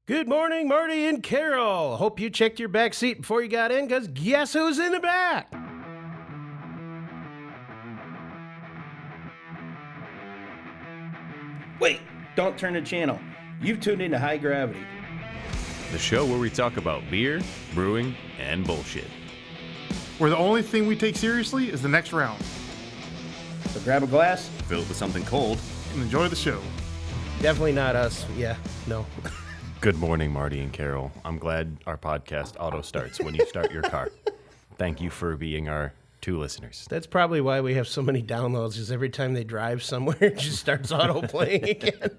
Good morning, Marty and Carol. Hope you checked your back seat before you got in, because guess who's in the back? Wait, don't turn the channel. You've tuned into High Gravity. The show where we talk about beer, brewing, and bullshit. Where the only thing we take seriously is the next round. So grab a glass. Fill it with something cold. And enjoy the show. Definitely not us. Yeah, no. Good morning, Marty and Carol. I'm glad our podcast auto starts when you start your car. Thank you for being our two listeners. That's probably why we have so many downloads, is every time they drive somewhere, it just starts auto-playing again.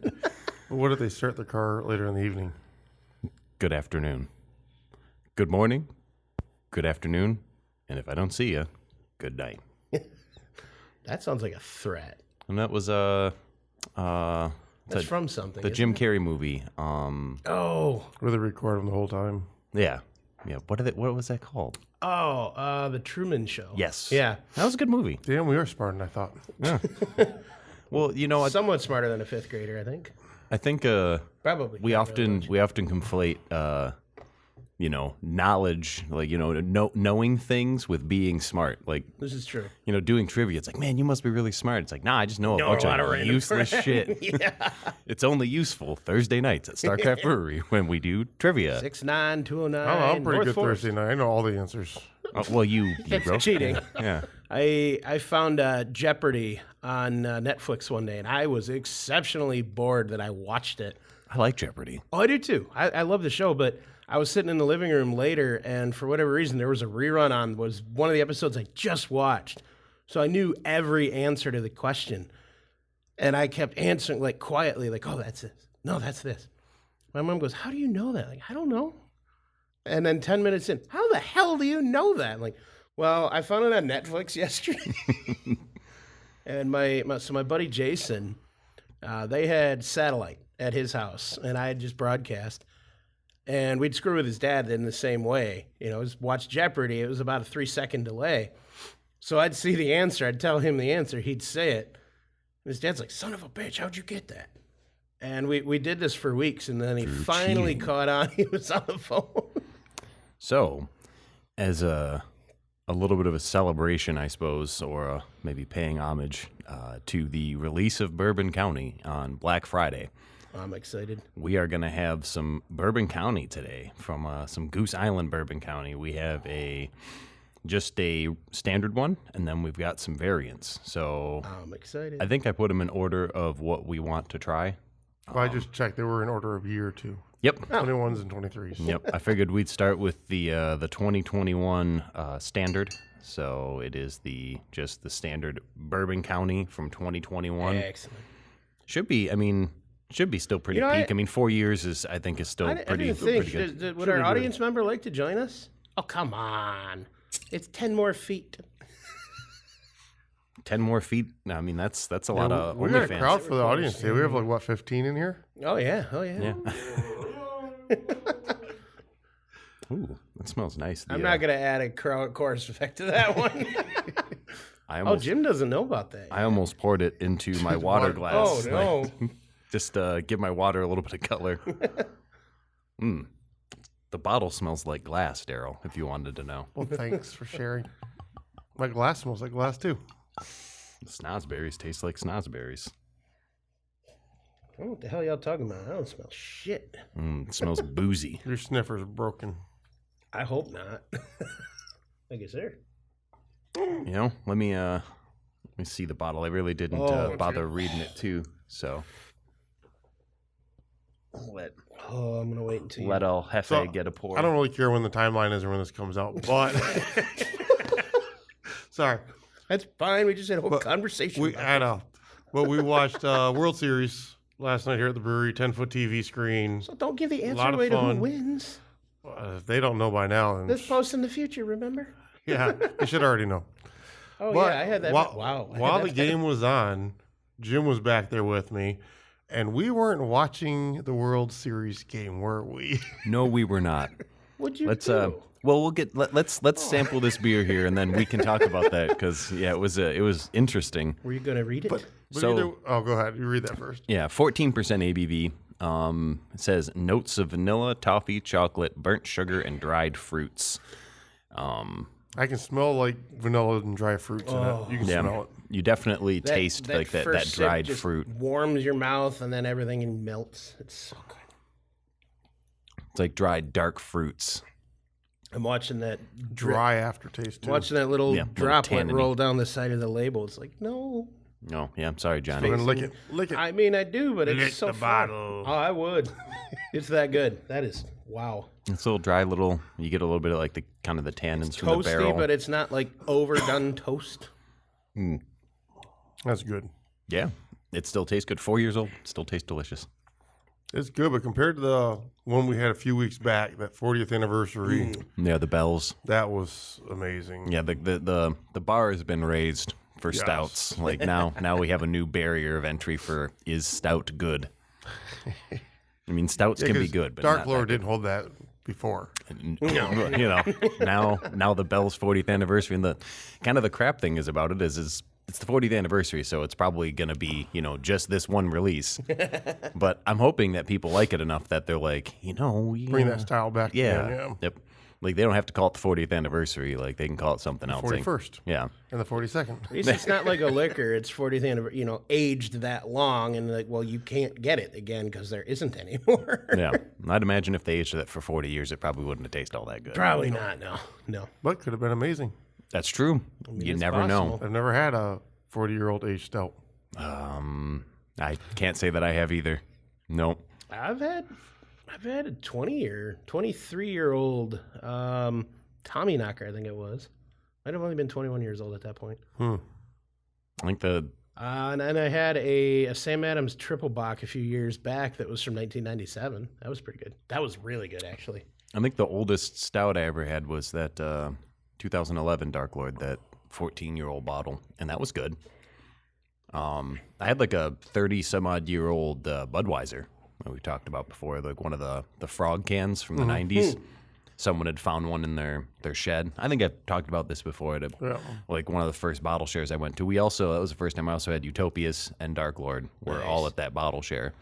What if they start their car later in the evening? Good afternoon. Good morning. Good afternoon. And if I don't see you, good night. That sounds like a threat. And that was That's from something. the Jim Carrey movie. Oh. Where they record them the whole time? Yeah. What was that called? Oh, The Truman Show. Yes. Yeah. That was a good movie. Damn, we are smart, and I thought. Yeah. Well, you know, Somewhat smarter than a fifth grader, I think. I think Probably. we not often really conflate knowledge, like knowing things with being smart. Like, This is true. doing trivia. It's like, man, you must be really smart. It's like, nah, I just know a Know bunch a lot of of random useless crap. shit. Yeah. It's only useful Thursday nights at StarCraft Brewery when we do trivia. 6'9", 209. I'm pretty North good Forest. Thursday night. I know all the answers. Well, you That's broke cheating. Yeah. I found Jeopardy on Netflix one day, and I was exceptionally bored that I watched it. I like Jeopardy. Oh, I do too. I love the show, but I was sitting in the living room later, and for whatever reason, there was a rerun on. Was one of the episodes I just watched, so I knew every answer to the question, and I kept answering like quietly, like, "Oh, that's this. No, that's this." My mom goes, "How do you know that?" Like, I don't know. And then 10 minutes in, how the hell do you know that? I'm like, well, I found it on Netflix yesterday. And my buddy Jason, they had satellite at his house, and I had just broadcast. And we'd screw with his dad in the same way. Just watch Jeopardy. It was about a 3-second delay. So I'd see the answer. I'd tell him the answer. He'd say it. And his dad's like, son of a bitch, how'd you get that? And we did this for weeks, and then he finally cheating. caught on. He was on the phone. So, as a little bit of a celebration, I suppose, or maybe paying homage to the release of Bourbon County on Black Friday, I'm excited. we are going to have some Bourbon County today from some Goose Island Bourbon County. We have just a standard one, and then we've got some variants. So I'm excited. I think I put them in order of what we want to try. Well, I just checked. They were in order of year two. Yep. 21s and 23s. Yep. I figured we'd start with the 2021 standard. So it is just the standard Bourbon County from 2021. Excellent. Should be still pretty peak. 4 years I think is still I pretty didn't think. good. Would our audience member like to join us? Oh, come on. It's 10 more feet. 10 more feet. I mean, that's a lot of We got a OnlyFans. crowd for the audience today. We have, 15 in here? Oh, yeah. Yeah. Ooh, that smells nice. I'm not going to add a chorus effect to that one. Jim doesn't know about that. I almost poured it into my water glass. Oh, no. Just give my water a little bit of color. The bottle smells like glass, Daryl, if you wanted to know. Well, thanks for sharing. My glass smells like glass, too. The snozberries taste like snozberries. I don't know what the hell y'all talking about. I don't smell shit. It smells boozy. Your sniffer's broken. I hope not. I guess there. Let me see the bottle. I really didn't bother reading it too. So I'm gonna wait until you... let El Jefe get a pour. I don't really care when the timeline is or when this comes out, but sorry. That's fine. We just had a whole conversation. I know. But we watched World Series last night here at the brewery, 10-foot TV screen. So don't give the A answer lot of away to who fun. wins. If they don't know by now, then This post in the future, remember? yeah, they should already know. Oh, But yeah, I had that. Wow. While the game was on, Jim was back there with me, and we weren't watching the World Series game, were we? No, we were not. What'd you Let's do? well, let's sample this beer here, and then we can talk about that because it was interesting. Were you going to read it? But So- go ahead. You read that first. Yeah, 14% ABV. It says notes of vanilla, toffee, chocolate, burnt sugar, and dried fruits. I can smell like vanilla and dry fruits in it. You can smell it. You definitely taste like that first sip dried just fruit. warms your mouth, and then everything melts. It's so good. It's like dried dark fruits. I'm watching that Dry aftertaste, too. watching that little little droplet tanniny. roll down the side of the label. It's like, no. Oh, yeah. I'm sorry, Johnny. I'm gonna lick it. Lick it. I mean, I do, but it's Lick so the fun. bottle. Oh, I would. It's that good. That is, wow. It's a little dry, you get a little bit of like the kind of the tannins from the Toasty, barrel. but it's not like overdone toast. That's good. Yeah, it still tastes good. 4 years old, still tastes delicious. It's good, but compared to the one we had a few weeks back, that 40th anniversary, Yeah, the bells. that was amazing. Yeah, the bar has been raised for stouts. Like now we have a new barrier of entry for is stout good? I mean, stouts Yeah, can be 'cause good, but Dark not Lord that didn't hold that before. good. You know, now the Bell's 40th anniversary, and the kind of the crap thing is about it is it's the 40th anniversary, so it's probably going to be, just this one release. But I'm hoping that people like it enough that they're like, Bring that style back yeah, again. yep. Like they don't have to call it the 40th anniversary. Like they can call it something else. 41st Yeah. and the 42nd. At least it's not like a liquor. It's 40th anniversary, aged that long, and like, well, you can't get it again because there isn't anymore. Yeah. I'd imagine if they aged it for 40 years, it probably wouldn't have tasted all that good. Probably not. No. But could have been amazing. That's true. You it's never know. possible. I've never had a 40-year-old aged stout. I can't say that I have either. Nope. I've had a 23-year-old Tommy Knocker, I think it was. Might have only been 21 years old at that point. I think And then I had a Sam Adams Triple Bock a few years back that was from 1997. That was pretty good. That was really good, actually. the oldest stout I ever had was that 2011 Dark Lord, that 14-year-old bottle, and that was good. I had like a 30-some-odd-year-old Budweiser that we talked about before, like one of the frog cans from the 90s. Someone had found one in their shed. I think I've talked about this before. Like one of the first bottle shares I went to. That was the first time I also had Utopias and Dark Lord were all at that bottle share.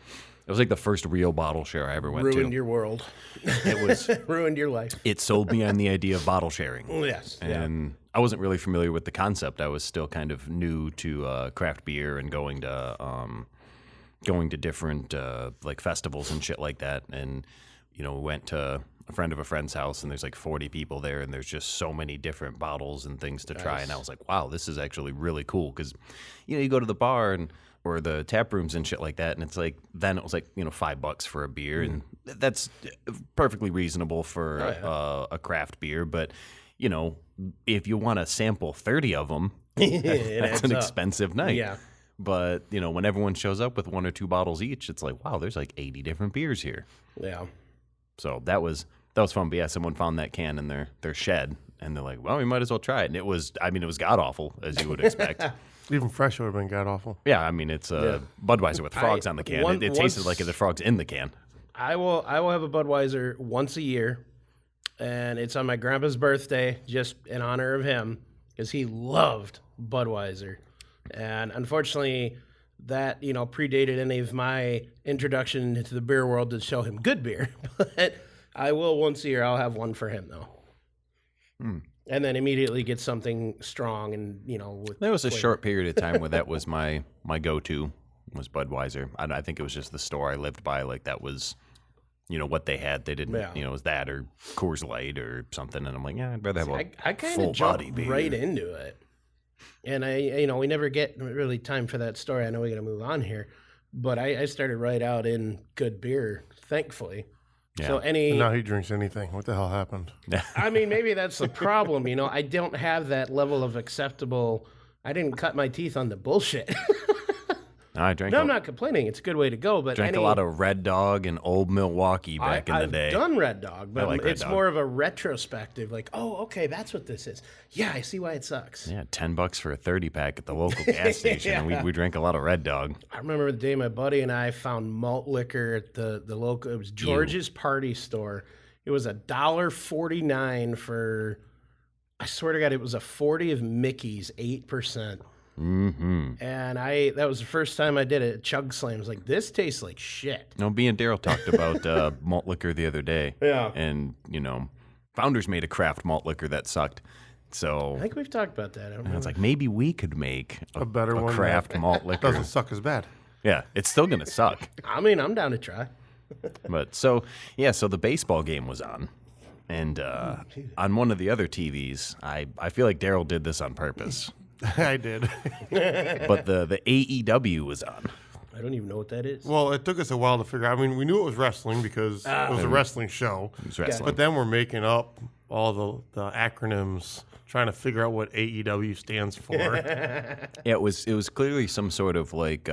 It was like the first real bottle share I ever went to. Ruined your world. It was. Ruined your life. It sold me on the idea of bottle sharing. Yes. And I wasn't really familiar with the concept. I was still kind of new to craft beer and going to different like festivals and shit like that. And we went to a friend of a friend's house, and there's like 40 people there, and there's just so many different bottles and things to try. And I was like, wow, this is actually really cool, because you go to the bar or the tap rooms and shit like that, and it's like, then it was like $5 for a beer, and that's perfectly reasonable for a craft beer. But if you want to sample 30 of them, that's an expensive night. Yeah. But when everyone shows up with 1 or 2 bottles each, it's like, wow, there's like 80 different beers here. Yeah. So that was fun. But yeah, someone found that can in their shed, and they're like, well, we might as well try it. And it was god awful, as you would expect. Even fresh would have been god awful. Yeah, I mean, it's Budweiser with frogs on the can. It tasted like the frogs in the can. I will have a Budweiser once a year, and it's on my grandpa's birthday, just in honor of him, because he loved Budweiser. And unfortunately, that predated any of my introduction into the beer world to show him good beer. But I will once a year. I'll have one for him though, and then immediately get something strong and with There was a flavor. short period of time where that was my go-to was Budweiser. I think it was just the store I lived by. Like that was, what they had. They didn't, it was that or Coors Light or something. And I'm like, yeah, I'd rather have I kind of full-body jumped beer. right into it, and we never get really time for that story. I know we got to move on here, but I started right out in good beer, thankfully. Yeah. So And now he drinks anything. What the hell happened? I mean, maybe that's the problem. I don't have that level of acceptable. I didn't cut my teeth on the bullshit. I drank. No, I'm not complaining. It's a good way to go. But Drank a lot of Red Dog and Old Milwaukee back in the day. I've done Red Dog, but like Red it's Dog. more of a retrospective. Like, oh, okay, that's what this is. Yeah, I see why it sucks. Yeah, $10 for a 30-pack at the local gas station, and we drank a lot of Red Dog. I remember the day my buddy and I found malt liquor at the local. It was George's Party Store. It was $1.49 for. I swear to God, it was a 40 of Mickey's, 8%. Mm-hmm. And that was the first time I did it. Chug Slam. I was like, this tastes like shit. No, me and Daryl talked about malt liquor the other day. Yeah. And, Founders made a craft malt liquor that sucked. So I think we've talked about that. I don't remember. it's like, maybe we could make A better one craft that malt liquor. doesn't suck as bad. Yeah, it's still going to suck. I mean, I'm down to try. But so the baseball game was on. And on one of the other TVs, I feel like Daryl did this on purpose. I did. But the AEW was on. I don't even know what that is. Well, it took us a while to figure out. I mean, we knew it was wrestling because it was a wrestling show. It was wrestling. But then we're making up all the acronyms, trying to figure out what AEW stands for. Yeah, it was clearly some sort of like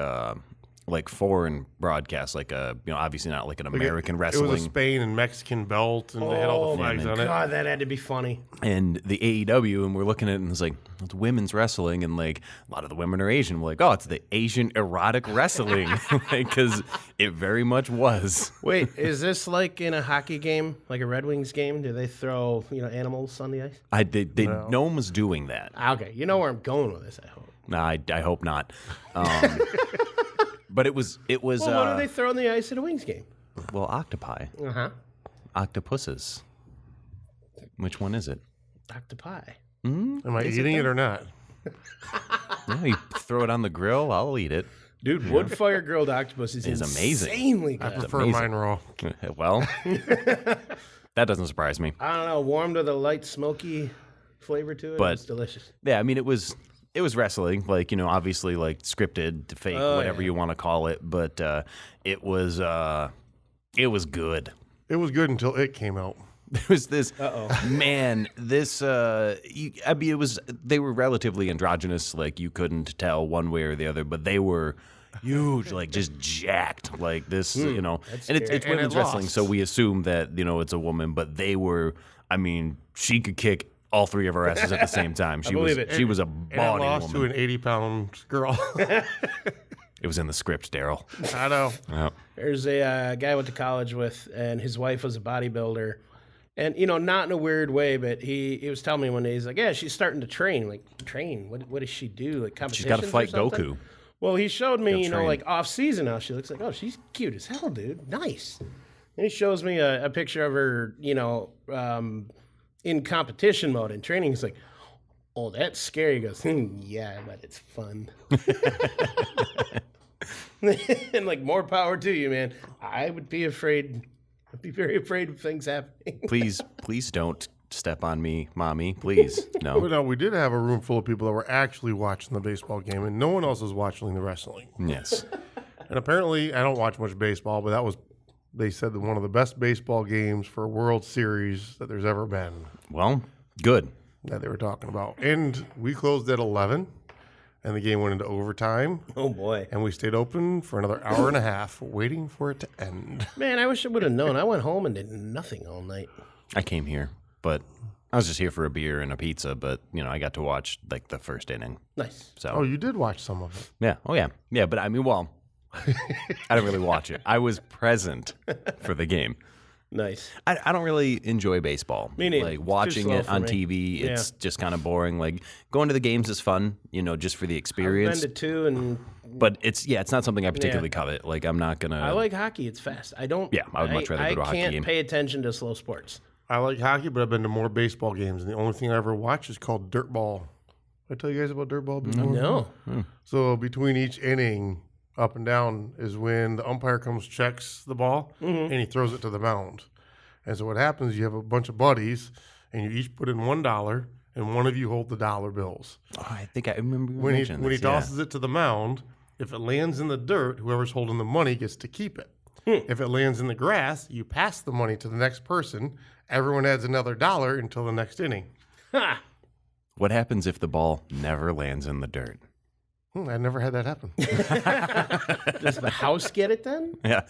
foreign broadcast, like obviously not like an American wrestling. It was a Spain and Mexican belt, and they had all the flags on it. God, that had to be funny. And the AEW, and we're looking at it, and it's like, it's women's wrestling, and like a lot of the women are Asian. We're like, oh, it's the Asian erotic wrestling, because it very much was. Wait, is this like in a hockey game, like a Red Wings game? Do they throw animals on the ice? No one was doing that. Okay, you know where I'm going with this. I hope. No, I hope not. But it was. Well, what do they throw on the ice at a Wings game? Well, octopi, octopuses. Which one is it? Octopi. Am I eating it or not? No, you throw it on the grill. I'll eat it. Dude, wood fire grilled octopus is amazing. Insanely I good. prefer amazing. mine raw. Well, that doesn't surprise me. I don't know, warmed with a light smoky flavor to it. But- It's delicious. Yeah, I mean, it was wrestling, like, obviously, like, scripted, fake, whatever you want to call it, but it was good. It was good until it came out. There was this, man, they were relatively androgynous, like, you couldn't tell one way or the other, but they were huge, like, just jacked, like this, and it's women's wrestling, so we assume that, it's a woman, but they were, I mean, she could kick all three of our asses at the same time. She was a And it bawdy lost woman. to an 80-pound girl. It was in the script, Daryl. I know. Yeah. There's a guy I went to college with, and his wife was a bodybuilder. And, not in a weird way, but he was telling me one day, he's like, yeah, she's starting to train. Like, train? What does she do? Like, competitions She's got to fight or something? Goku. Well, he showed me, train. like, off-season how she looks like, oh, she's cute as hell, dude. Nice. And he shows me a picture of her, in competition mode and training. He's like, oh, that's scary. He goes, yeah, but it's fun. And like, more power to you, man. I would be afraid. I'd be very afraid of things happening. Please don't step on me, mommy. Please, But no. no, we did have a room full of people that were actually watching the baseball game, and no one else was watching the wrestling. Yes. And apparently, I don't watch much baseball, but they said that one of the best baseball games for a World Series that there's ever been Well, good. that they were talking about. And we closed at 11, and the game went into overtime, Oh, boy. and we stayed open for another hour and a half, waiting for it to end. Man, I wish I would have known. I went home and did nothing all night. I came here, but I was just here for a beer and a pizza. But I got to watch like the first inning. Nice. So Oh, you did watch some of it. yeah, yeah. But I mean, well, I didn't really watch it. I was present for the game. Nice. I don't really enjoy baseball. Me neither. Like It's too watching slow it for on me. TV, it's just kind of boring. Like going to the games is fun, just for the I've experience. been to two, and But it's not something I particularly covet. Like I'm not gonna. I like hockey. It's fast. I don't. Yeah, I would much rather go to a hockey I game. can't pay attention to slow sports. I like hockey, but I've been to more baseball games, and the only thing I ever watched is called dirt ball. Did I tell you guys about dirt ball before? No. So between each inning, up and down, is when the umpire comes, checks the ball, and he throws it to the mound. And so what happens, you have a bunch of buddies, and you each put in $1, and one of you hold the dollar bills. Oh, I think I remember When he mentioning this, tosses it to the mound, if it lands in the dirt, whoever's holding the money gets to keep it. If it lands in the grass, you pass the money to the next person. Everyone adds another $1 until the next inning. Ha! What happens if the ball never lands in the dirt? I never had that happen. Does the house get it then? Yeah,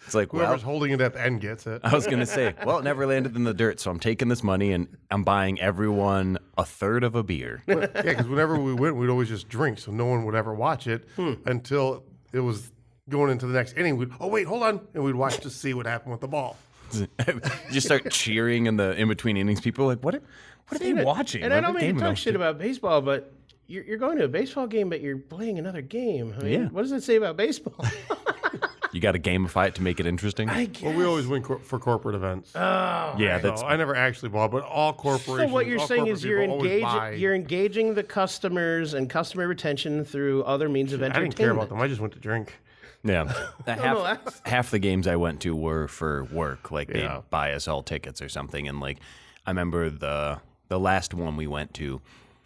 it's like Whoever's holding it at the end gets it. I was gonna say, well, it never landed in the dirt, so I'm taking this money and I'm buying everyone a third of a beer. Yeah, because whenever we went, we'd always just drink, so no one would ever watch it until it was going into the next inning. We'd, oh, wait, hold on. And we'd watch to see what happened with the ball. You just start cheering in the in between innings. People are like, what are they watching? And I What don't the mean game to talk about? shit about baseball, but you're going to a baseball game, but you're playing another game. I mean, Yeah. What does it say about baseball? You got to gamify it to make it interesting. I guess. Well, we always win for corporate events. Yeah, that's So I never actually bought, but all So corporations. what you're all saying corporate is you're people always buy. engaging you're engaging the customers and customer retention through other means of I entertainment. didn't care about them. I just went to drink. yeah. no, Half the games I went to were for work. Like they'd Yeah. buy us all tickets or something. And like I remember the last one we went to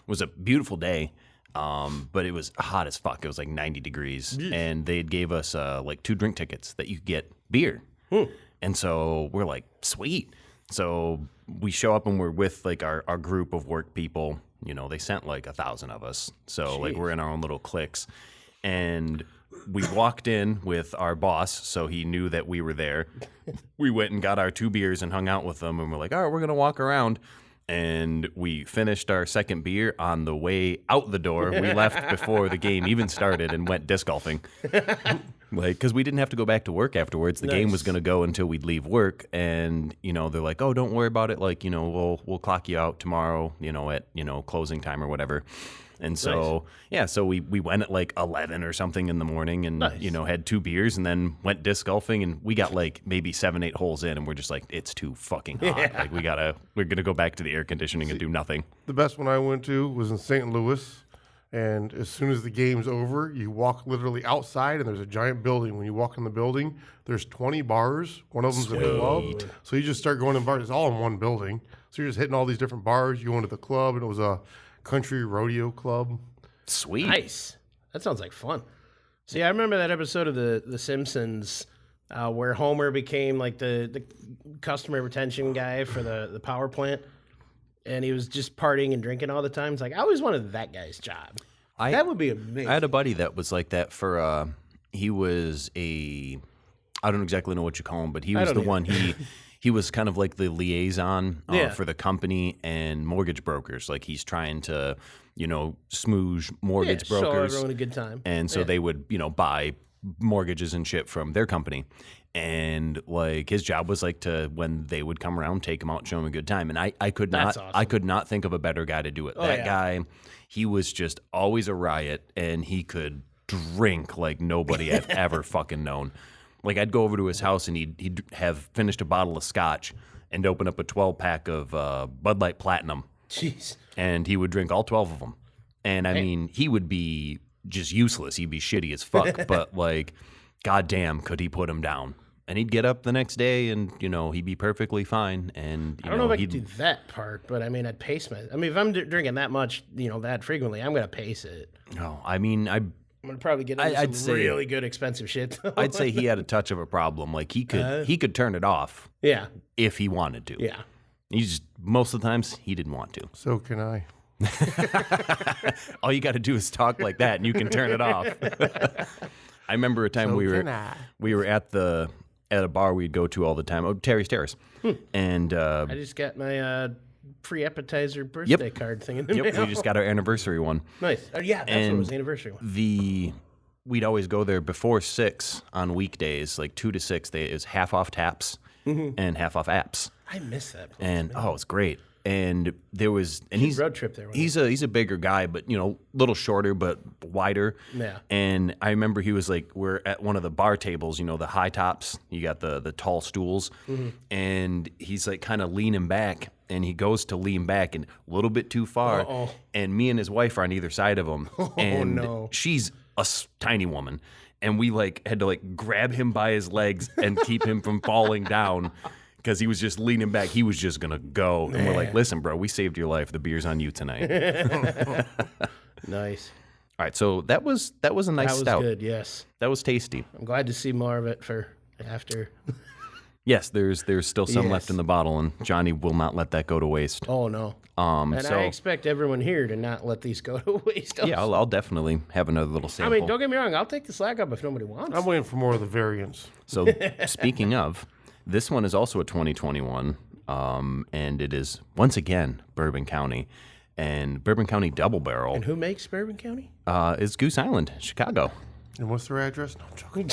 was a beautiful day. But it was hot as fuck. It was like 90 degrees, and they gave us like 2 drink tickets that you could get beer. And so we're like, sweet. So we show up and we're with like our group of work people. You know, they sent like 1,000 of us. So like we're in our own little cliques, and we walked in with our boss, so he knew that we were there. We went and got our 2 beers and hung out with them, and we're like, all right, we're gonna walk around. And we finished our second beer on the way out the door. We left before the game even started and went disc golfing. Like, because we didn't have to go back to work afterwards. The game was going to go until we'd leave work. And, you know, they're like, oh, don't worry about it. Like, you know, we'll clock you out tomorrow, you know, at, you know, closing time or whatever. And so, yeah, so we went at like 11 or something in the morning and, you know, had 2 beers and then went disc golfing. And we got like maybe 7-8 holes in and we're just like, it's too fucking hot. Like, we're going to go back to the air conditioning and do nothing. The best one I went to was in St. Louis. And as soon as the game's over, you walk literally outside and there's a giant building. When you walk in the building, there's 20 bars. One of them's a club. So you just start going in bars. It's all in one building. So you're just hitting all these different bars. You go into the club, and it was a country rodeo club. Sweet. Nice. That sounds like fun. See, I remember that episode of The Simpsons where Homer became like the customer retention guy for the power plant. And he was just partying and drinking all the time. It's like, I always wanted that guy's job. That would be amazing. I had a buddy that was like that for, he was I don't exactly know what you call him, but he was the one, he was kind of like the liaison for the company and mortgage brokers. Like he's trying to, you know, smooge mortgage brokers. Show everyone a good time. And so they would, you know, buy mortgages and shit from their company. And like his job was like to, when they would come around, take him out and show him a good time. And I could not, awesome. I could not think of a better guy to do it. That guy, he was just always a riot, and he could drink like nobody I've ever fucking known. Like I'd go over to his house and he'd have finished a bottle of scotch and open up a 12-pack of Bud Light Platinum. Jeez. And he would drink all 12 of them. And I mean, he would be just useless. He'd be shitty as fuck. But like, goddamn, could he put him down? And he'd get up the next day and, you know, he'd be perfectly fine. And, I don't know if I could do that part, but I mean, I'd pace my. I mean, if I'm drinking that much, you know, that frequently, I'm going to pace it. No, I mean, I'm going to probably get into I'd some say- really good expensive shit. though. I'd say he had a touch of a problem. Like he could turn it off Yeah. if he wanted to. Yeah. He just, most of the times, he didn't want to. So can I. All you got to do is talk like that, and you can turn it off. I remember a time we were at a bar we'd go to all the time. Oh, Terry's Terrace, and I just got my free appetizer birthday card thing in the mail. we just got our anniversary one. Nice. Yeah, that's what it was, the anniversary one. We'd always go there before 6 on weekdays, like 2 to 6. It was half off taps and half off apps, I miss that place. and it's great. And there was, and he's road trip there. He's a bigger guy, but you know, a little shorter but wider. Yeah. And I remember he was like, we're at one of the bar tables, you know, the high tops. You got the tall stools, and he's like kind of leaning back, and he goes to lean back and a little bit too far. Uh-oh. And me and his wife are on either side of him, and no. she's a tiny woman, and we like had to like grab him by his legs and keep him from falling down. Because he was just leaning back. He was just going to go. And we're like, listen, bro, we saved your life. The beer's on you tonight. Nice. All right, so that was a nice That was stout. good, yes. That was tasty. I'm glad to see more of it for after. Yes, there's still some Yes. left in the bottle, and Johnny will not let that go to waste. Oh, no. And so I expect everyone here to not let these go to waste. yeah, I'll definitely have another little I sample. mean, don't get me wrong. I'll take the slack up if nobody wants. I'm waiting for more of the variants. So speaking of, this one is also a 2021, and it is once again Bourbon County, and Bourbon County Double Barrel And who makes Bourbon County? is Goose Island, Chicago. And what's their address? No, I'm joking.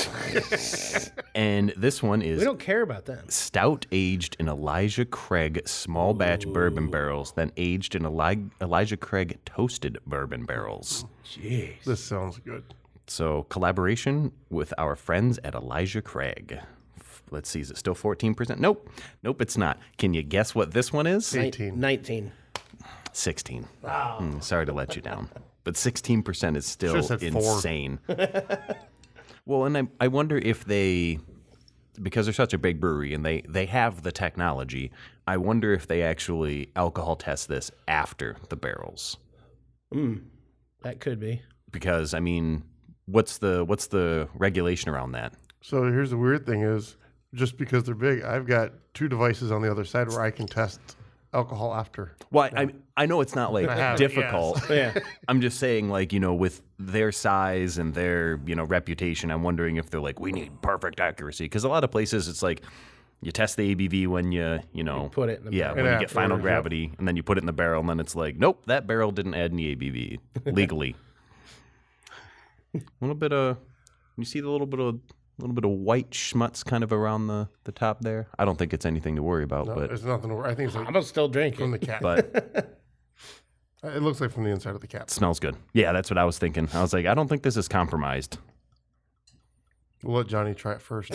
And this one is We don't care about them. stout aged in Elijah Craig small batch bourbon barrels, then aged in Elijah Craig toasted bourbon barrels. Jeez. This sounds good. So collaboration with our friends at Elijah Craig. Let's see, is it still 14%? Nope, it's not. Can you guess what this one is? 18. 19. 16. Sorry to let you down. But 16% is still Should've said 4. insane. Well, and I wonder if they, because they're such a big brewery and they have the technology, I wonder if they actually alcohol test this after the barrels. That could be. Because, I mean, what's the regulation around that? So here's the weird thing is, just because they're big, I've got 2 devices on the other side where I can test alcohol after. Well, I know it's not like I have, difficult. Yeah. I'm just saying, like, with their size and their, reputation, I'm wondering if they're like, we need perfect accuracy. Because a lot of places, it's like, you test the ABV when you put it in the yeah, barrel. when you get final Afterwards, gravity, and then you put it in the barrel, and then it's like, nope, that barrel didn't add any ABV legally. A little bit of, you see the little bit of white schmutz kind of around the top there. I don't think it's anything to worry about, No, but there's nothing. I think it's like I'm still drinking. from the cap. but It looks like from the inside of the cap. it smells good. Yeah, that's what I was thinking. I was like, I don't think this is compromised. We'll let Johnny try it first.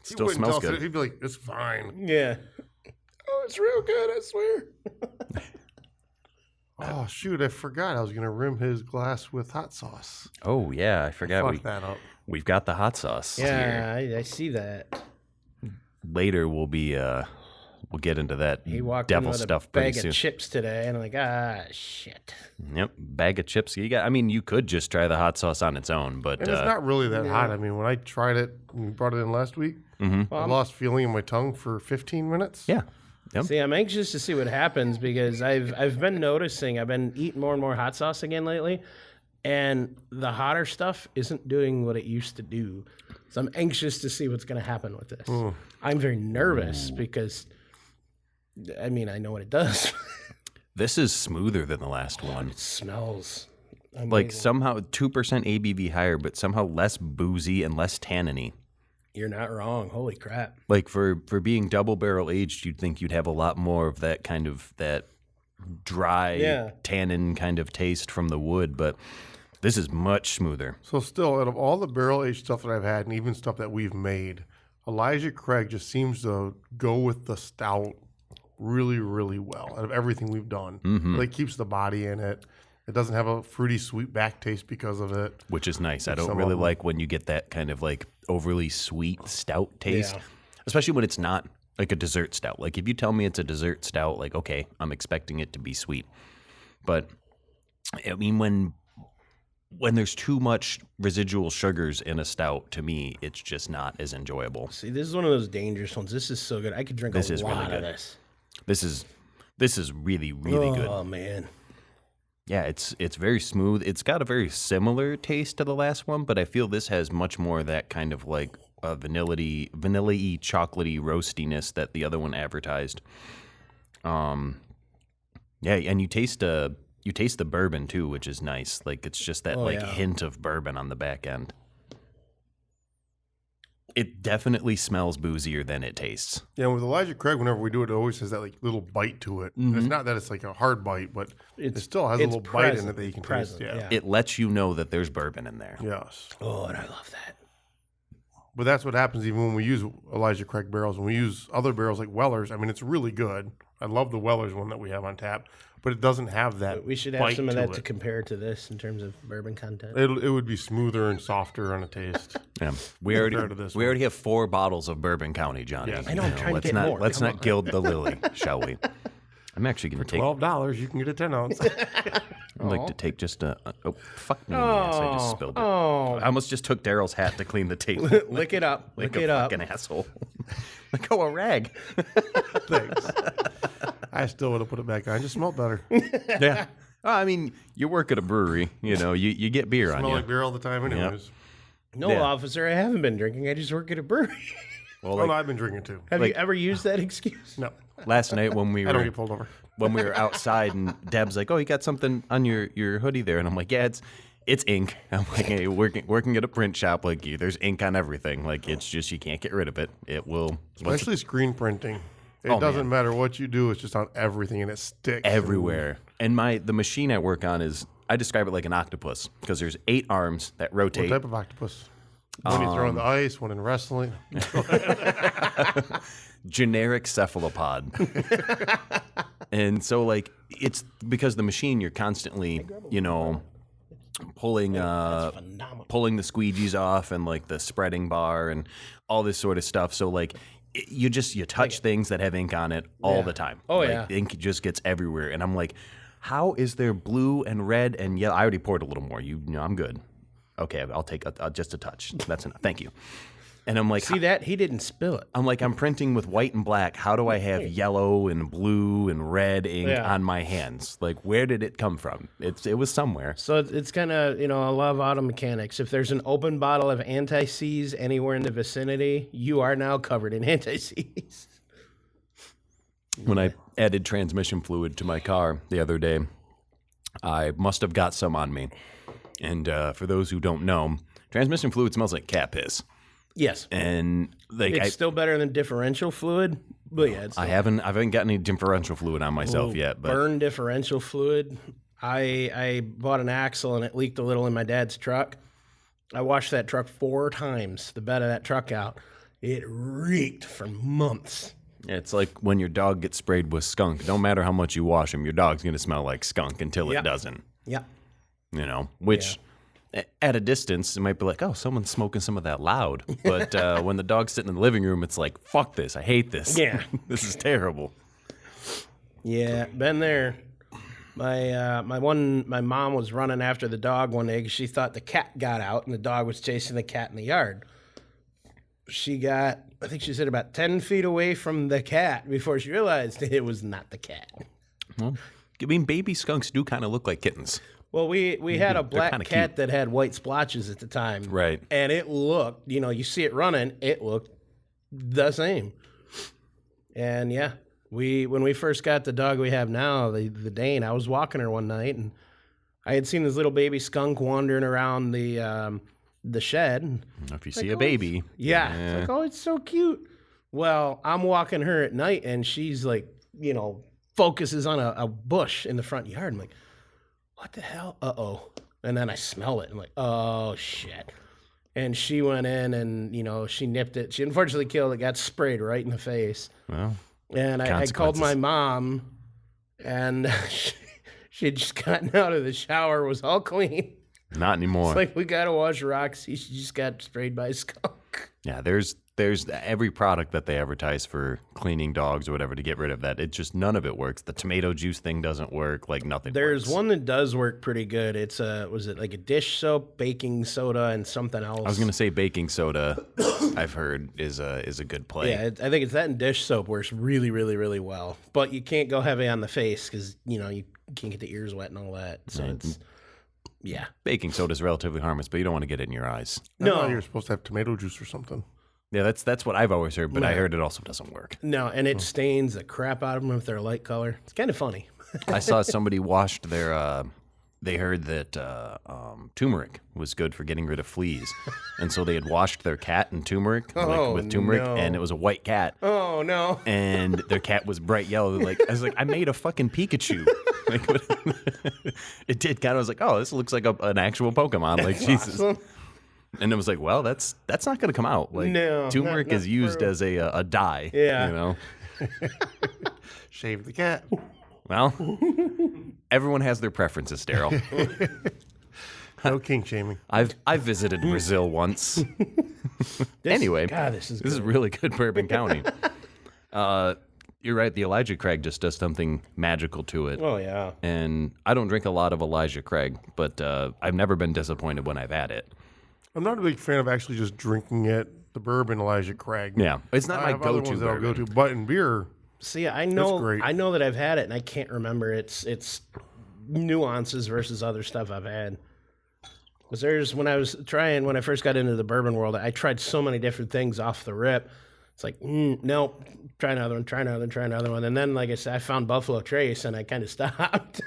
Still wouldn't smells tell us. good. He'd be like, "It's fine." Yeah. Oh, it's real good, I swear. Oh shoot! I forgot I was gonna rim his glass with hot sauce. Oh yeah, I forgot Fuck that up. we've got the hot sauce here. Yeah, I see that. Later we'll get into that He walked devil in with stuff a pretty bag soon. of chips today, and I'm like, shit. Yep, bag of chips. You could just try the hot sauce on its own, but And it's not really that hot. I mean, when I tried it, and we brought it in last week, Mm-hmm. I lost feeling in my tongue for 15 minutes. yeah. Yep. See, I'm anxious to see what happens because I've been noticing, I've been eating more and more hot sauce again lately, and the hotter stuff isn't doing what it used to do. So I'm anxious to see what's going to happen with this. I'm very nervous because, I mean, I know what it does. This is smoother than the last one. It smells amazing. Like somehow 2% ABV higher, but somehow less boozy and less tanniny. You're not wrong. Holy crap. Like for being double barrel aged, you'd think you'd have a lot more of that kind of that dry tannin kind of taste from the wood, but this is much smoother. So still, out of all the barrel aged stuff that I've had, and even stuff that we've made, Elijah Craig just seems to go with the stout really, really well. Out of everything we've done, Like keeps the body in it. It doesn't have a fruity sweet back taste because of it. Which is nice. I don't some really of them. like when you get that kind of like overly sweet stout taste, Yeah. especially when it's not like a dessert stout. Like if you tell me it's a dessert stout, like, okay, I'm expecting it to be sweet. But I mean, when there's too much residual sugars in a stout, to me, it's just not as enjoyable. See, this is one of those dangerous ones. This is so good. I could drink This a is really lot of good. this. This is really, really good. Oh, man. Yeah, it's very smooth. It's got a very similar taste to the last one, but I feel this has much more of that kind of like vanilla-y, chocolatey roastiness that the other one advertised. Yeah, and you taste the bourbon too, which is nice. Like it's just that hint of bourbon on the back end. It definitely smells boozier than it tastes. Yeah, with Elijah Craig, whenever we do it, it always has that like little bite to it. It's not that it's like a hard bite, but it still has a it's little bite in present, it that you can present, taste. Yeah. It lets you know that there's bourbon in there. Yes. Oh, and I love that. But that's what happens even when we use Elijah Craig barrels. When we use other barrels like Weller's, I mean, it's really good. I love the Weller's one that we have on tap, but it doesn't have that. We should have bite some of that it. to compare to this in terms of bourbon content. It would be smoother and softer on a taste. Yeah, we Compared to this one. already have 4 bottles of Bourbon County, Johnny. Yes. I know, I'm trying to let's get not more. let's Come not gild the lily, shall we? I'm actually going to take. $12, you can get a 10 ounce. I'd like to take just a. Oh, fuck me in the ass! I just spilled it. Oh, I almost just took Daryl's hat to clean the table. lick it up. like Lick a it up. fucking asshole. Like a rag. Thanks. I still would have put it back on. It just smelled better. Yeah. I mean, you work at a brewery. You know, you get beer on Smell you. like beer all the time, anyways. No, Yeah. officer, I haven't been drinking. I just work at a brewery. Well, Oh, like no, I've been drinking too. Have you ever used that excuse? No, last night when we I don't were get pulled over. when we were outside and Deb's like, "Oh, you got something on your hoodie there," and I'm like, "Yeah, it's ink. I'm like, hey, working at a print shop, like there's ink on everything. Like it's just you can't get rid of it. It will, especially screen printing. It doesn't matter what you do; it's just on everything, and it sticks everywhere. And the machine I work on is I describe it like an octopus because there's 8 arms that rotate. What type of octopus? One you throw in the ice, one in wrestling. Generic cephalopod. And so like it's because the machine you're constantly, pulling the squeegees off and like the spreading bar and all this sort of stuff. So like you touch things that have ink on it all the time. Oh like, yeah. Ink just gets everywhere. And I'm like, how is there blue and red and yellow? I already poured a little more. I'm good. Okay, I'll take just a touch. That's enough. Thank you. And I'm like, see that? He didn't spill it. I'm like, I'm printing with white and black. How do I have yellow and blue and red ink on my hands? Like, where did it come from? It was somewhere. So it's kind of, I love auto mechanics. If there's an open bottle of anti-seize anywhere in the vicinity, you are now covered in anti-seize. When I added transmission fluid to my car the other day, I must have got some on me. And for those who don't know, transmission fluid smells like cat piss. Yes, and like it's still better than differential fluid. But yeah, I haven't gotten any differential fluid on myself yet. But burn differential fluid. I bought an axle and it leaked a little in my dad's truck. I washed that truck 4 times, the bed of that truck out. It reeked for months. It's like when your dog gets sprayed with skunk. No matter how much you wash him, your dog's going to smell like skunk until it doesn't. Yeah. Which at a distance, it might be like, oh, someone's smoking some of that loud. But when the dog's sitting in the living room, it's like, fuck this. I hate this. Yeah. This is terrible. Yeah, been there. My mom was running after the dog one day because she thought the cat got out and the dog was chasing the cat in the yard. She got, I think she said about 10 feet away from the cat before she realized it was not the cat. Well, I mean, baby skunks do kind of look like kittens. Well, we had a black cat cute. that had white splotches at the time. Right. And it looked, you see it running, it looked the same. And yeah, when we first got the dog we have now, the Dane, I was walking her one night and I had seen this little baby skunk wandering around the shed. If you see a baby. Yeah. It's like, oh, it's so cute. Well, I'm walking her at night and she's like, focuses on a bush in the front yard. I'm like, what the hell? Uh-oh. And then I smell it. I'm like, oh, shit. And she went in and, she nipped it. She unfortunately killed it, got sprayed right in the face. Well, and I called my mom, and she had just gotten out of the shower, was all clean. Not anymore. It's like, we got to wash Roxy. She just got sprayed by a skunk. Yeah, there's every product that they advertise for cleaning dogs or whatever to get rid of that. It just, none of it works. The tomato juice thing doesn't work. Like nothing There's works. one that does work pretty good. It's was it like a dish soap, baking soda, and something else? I was going to say baking soda, I've heard, is a good play. Yeah, I think it's that and dish soap works really, really, really well. But you can't go heavy on the face because, you can't get the ears wet and all that. So it's, yeah. Baking soda is relatively harmless, but you don't want to get it in your eyes. I thought you're supposed to have tomato juice or something. Yeah, that's what I've always heard, but I heard it also doesn't work. No, and it stains the crap out of them if they're a light color. It's kind of funny. I saw somebody washed their, they heard that turmeric was good for getting rid of fleas. And so they had washed their cat in turmeric, with turmeric, and it was a white cat. Oh, no. And their cat was bright yellow. I was like, I made a fucking Pikachu. It did kind of, I was like, oh, this looks like an actual Pokemon. Like, Jesus. Awesome. And it was like, well, that's not going to come out. Like, No, turmeric not is used as a dye. Yeah. Shave the cat. Well, everyone has their preferences, Daryl. No kink shaming. I've visited Brazil once. Anyway, God, this is really good Bourbon County. You're right. The Elijah Craig just does something magical to it. Oh, yeah. And I don't drink a lot of Elijah Craig, but I've never been disappointed when I've had it. I'm not a big fan of actually just drinking it, the bourbon Elijah Craig. Yeah, it's not I my have other go-to ones that I'll bourbon. go to, but in beer, See, I know great. I know that I've had it, and I can't remember its nuances versus other stuff I've had. Because when I first got into the bourbon world, I tried so many different things off the rip. It's like, nope, try another one. And then, like I said, I found Buffalo Trace, and I kind of stopped.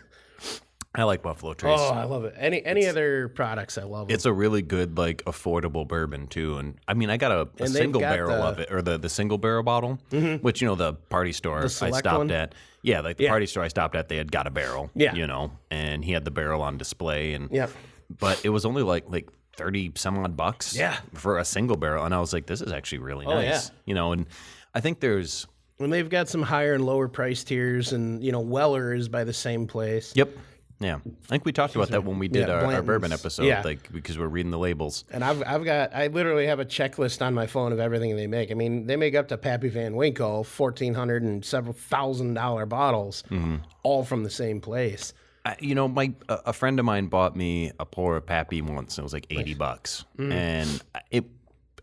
I like Buffalo Trace. Oh, I love it. Any other products, I love them. It's a really good, like, affordable bourbon, too. And, I mean, I got a And they've single got barrel of it, or the single barrel bottle, which, the party store I select stopped one? at. Yeah, like the party store I stopped at, they had got a barrel, Yeah. and he had the barrel on display. And Yep. But it was only like 30 some odd bucks Yeah. for a single barrel. And I was like, this is actually really nice. And I think there's... And they've got some higher and lower price tiers, and Weller is by the same place. Yep. Yeah, I think we talked about that when we did our Blanton's. bourbon episode, Yeah. because we're reading the labels. And I literally have a checklist on my phone of everything they make. I mean, they make up to Pappy Van Winkle, $1,400 and several $1,000 bottles, all from the same place. A friend of mine bought me a pour of Pappy once. It was like $80, and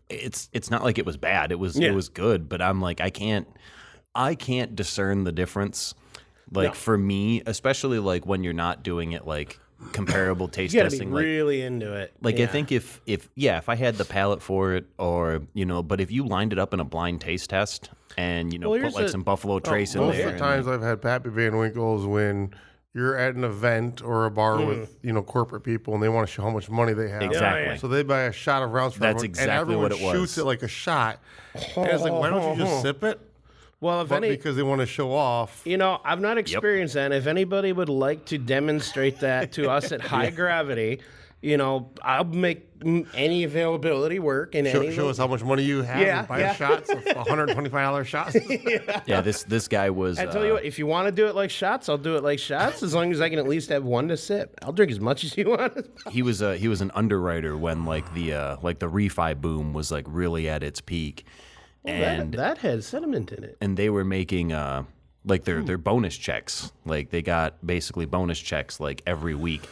it's not like it was bad. It was good, but I'm like, I can't discern the difference. For me, especially like when you're not doing it like comparable taste You gotta testing, be really into it. I think if I had the palate for it, or but if you lined it up in a blind taste test and put like some Buffalo Trace in Most there, of the times I've had Pappy Van Winkles when you're at an event or a bar with corporate people and they want to show how much money they have. Exactly. So they buy a shot of rounds for That's everyone, exactly and what everyone it was. shoots it like a shot. And it's like, why don't you just sip it? Well, But because they want to show off. I've not experienced that. If anybody would like to demonstrate that to us at High Gravity, I'll make any availability work. And Show us how much money you have and buy shots of $125 shots. yeah, this guy was. I tell you what, if you want to do it like shots, I'll do it like shots, as long as I can at least have one to sip. I'll drink as much as you want. He was an underwriter when the refi boom was like really at its peak. And that had sediment in it. And they were making their bonus checks. Like they got basically bonus checks like every week.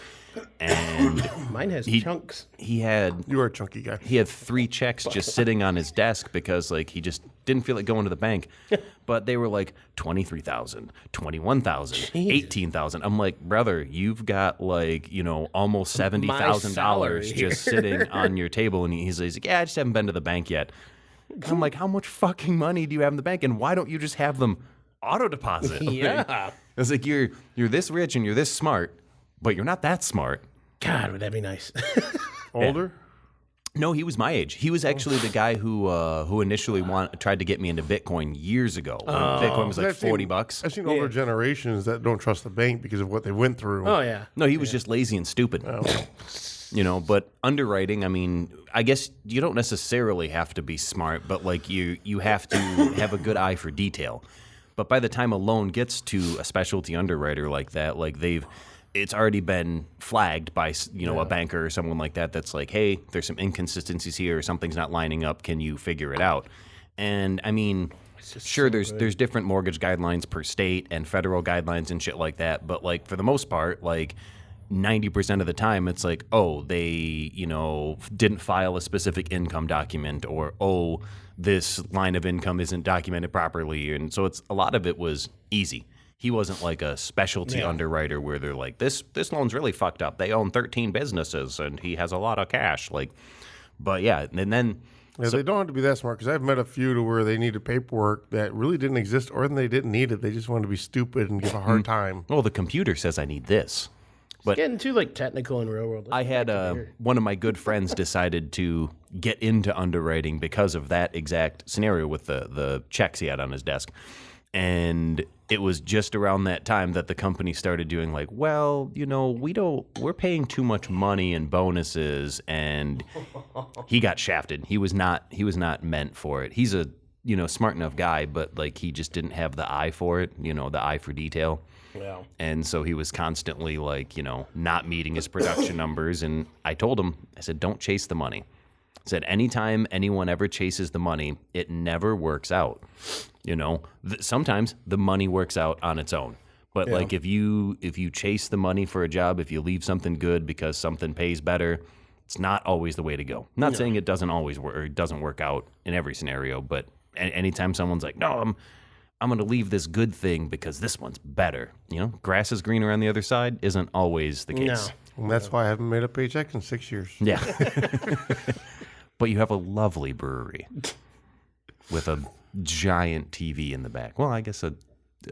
And mine has chunks. You are a chunky guy. He had 3 checks just sitting on his desk because like he just didn't feel like going to the bank. But they were like $23,000, $21,000, $18,000. I'm like, brother, you've got like almost $70,000 just sitting on your table. And he's like, yeah, I just haven't been to the bank yet. I'm like, how much fucking money do you have in the bank, and why don't you just have them auto deposit? Yeah. It's like you're this rich and you're this smart, but you're not that smart. God, would that be nice? Older? No, he was my age. He was actually the guy who initially tried to get me into Bitcoin years ago. When Bitcoin was like $40. I've seen older generations that don't trust the bank because of what they went through. Oh, yeah. No, he was just lazy and stupid. But underwriting, I mean, I guess you don't necessarily have to be smart, but like you have to have a good eye for detail. But by the time a loan gets to a specialty underwriter like that, like it's already been flagged by a banker or someone like that. That's like, hey, there's some inconsistencies here, or something's not lining up. Can you figure it out? And I mean, sure, there's different mortgage guidelines per state and federal guidelines and shit like that. But like for the most part, like 90% of the time, it's like, oh, they, didn't file a specific income document, or, oh, this line of income isn't documented properly. And so a lot of it was easy. He wasn't like a specialty underwriter where they're like, this loan's really fucked up. They own 13 businesses and he has a lot of cash. Like, but yeah, and then. Yeah, they don't have to be that smart, because I've met a few to where they needed paperwork that really didn't exist, or they didn't need it. They just wanted to be stupid and give a hard time. Well, the computer says I need this. But getting too like technical in real world. I had one of my good friends decided to get into underwriting because of that exact scenario with the checks he had on his desk. And it was just around that time that the company started doing like, well, we're paying too much money in bonuses, and he got shafted. He was not meant for it. He's a, smart enough guy, but like he just didn't have the eye for it, the eye for detail. Yeah. And so he was constantly like, not meeting his production numbers. And I told him, I said, don't chase the money. I said, anytime anyone ever chases the money, it never works out. Sometimes the money works out on its own. But like if you chase the money for a job, if you leave something good because something pays better, it's not always the way to go. I'm not saying it doesn't always work, or it doesn't work out in every scenario, but anytime someone's like, no, I'm going to leave this good thing because this one's better. Grass is greener on the other side isn't always the case. No. And that's why I haven't made a paycheck in 6 years. Yeah. But you have a lovely brewery with a giant TV in the back. Well, I guess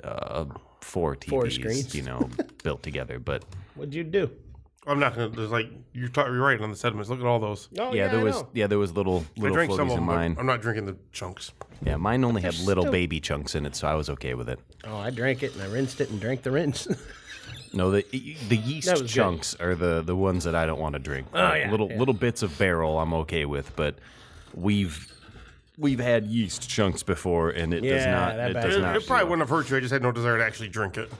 4 4 TVs, screens. you know, built together. But What'd you do? I'm not gonna. There's like you're right on the sediments. Look at all those. Oh, yeah, there I was know. there was little I drank some floaties of in them. But mine. I'm not drinking the chunks. Yeah, mine only had little still- baby chunks in it, so I was okay with it. Oh, I drank it and I rinsed it and drank the rinse. No, the That yeast was good. chunks are the ones that I don't want to drink. Oh, yeah, little bits of barrel I'm okay with, but we've had yeast chunks before, and it does Yeah, not. that It bad. does not. It probably wouldn't have hurt you. I just had no desire to actually drink it.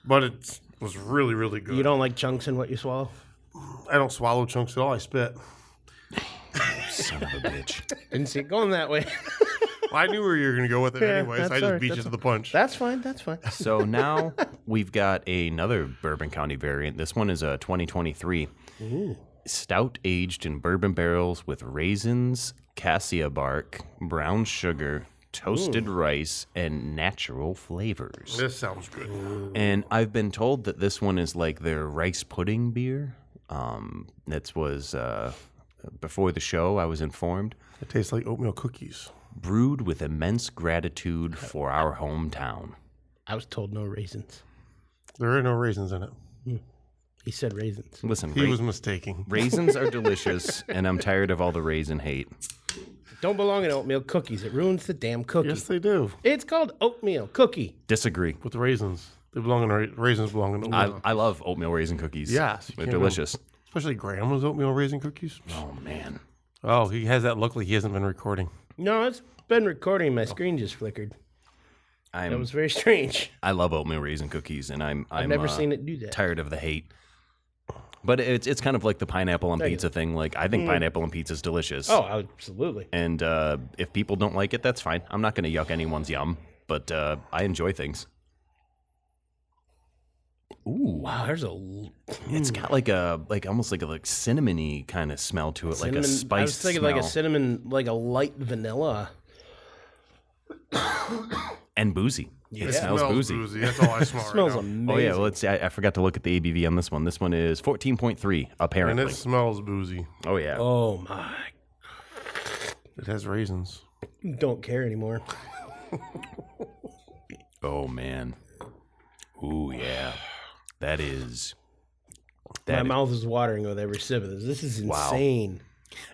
But it was really, really good. You don't like chunks in what you swallow? I don't swallow chunks at all. I spit. Son of a bitch. Didn't see it going that way. Well, I knew where you were going to go with it anyway, so that's I all just right. beat you to the punch. That's fine. That's fine. So now we've got another Bourbon County variant. This one is a 2023 stout aged in bourbon barrels with raisins, cassia bark, brown sugar, toasted rice, and natural flavors. This sounds good. And I've been told that this one is like their rice pudding beer. That was before the show. I was informed. It tastes like oatmeal cookies. Brewed with immense gratitude for our hometown. I was told no raisins. There are no raisins in it. He said raisins. Listen, He was mistaken. raisins are delicious, and I'm tired of all the raisin hate. Don't belong in oatmeal cookies. It ruins the damn cookie. Yes, they do. It's called oatmeal cookie. Disagree. With the raisins. They belong in raisins belong in oatmeal. I love oatmeal raisin cookies. Yes, you They're can't go- delicious. Especially Grandma's oatmeal raisin cookies. Oh, man. Oh, he has that look like he hasn't been recording. No, it's been recording. My screen just flickered. That I'm, was very strange. I love oatmeal raisin cookies, and I'm I've never seen it do that. tired of the hate. But it's kind of like the pineapple on pizza thing. Like, I think pineapple on pizza is delicious. Oh, absolutely. And if people don't like it, that's fine. I'm not going to yuck anyone's yum, but I enjoy things. Ooh, Wow, there's a it's got like almost like a cinnamony kind of smell to it, cinnamon. like a spice I was thinking smell. like a cinnamon, like a light vanilla. And boozy. It smells boozy. That's all I smell right Smells now. amazing. Oh yeah, well, let's see. I forgot to look at the ABV on this one. This one is 14.3 And apparently. it smells boozy. Oh yeah. Oh my! It has raisins. Don't care anymore. Oh man. Ooh yeah. That is. My mouth is watering with every sip of this. This is Wow. insane.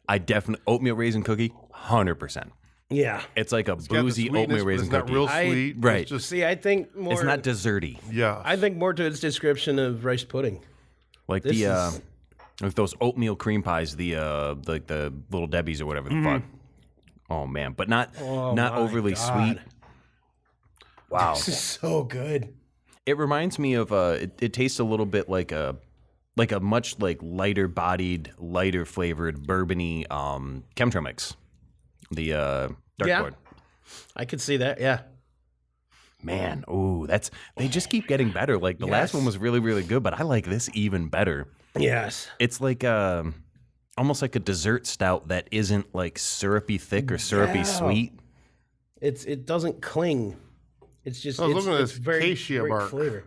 I definitely oatmeal raisin cookie, 100%. Yeah. It's like a It's got the boozy sweetness, oatmeal but raisin it's not cookie. real I- sweet. Right. It's just, See, I think more. It's not desserty. yeah. I think more to its description of rice pudding. Like This the is- like those oatmeal cream pies, the like the little Debbie's or whatever the fuck. Oh man, but not Oh, not my overly God. sweet. Wow. This is so good. It reminds me of it tastes a little bit like a much like lighter bodied, lighter flavored bourbony chemtrail mix. The dark Yeah. board. I could see that. Yeah. Man, ooh, they just keep getting better. Like the last Yes. one was really, really good, but I like this even better. Yes. It's like almost like a dessert stout that isn't like syrupy thick or syrupy Yeah. sweet. It doesn't cling. It's just. I was it's, looking at it's this very acacia great bark. flavor.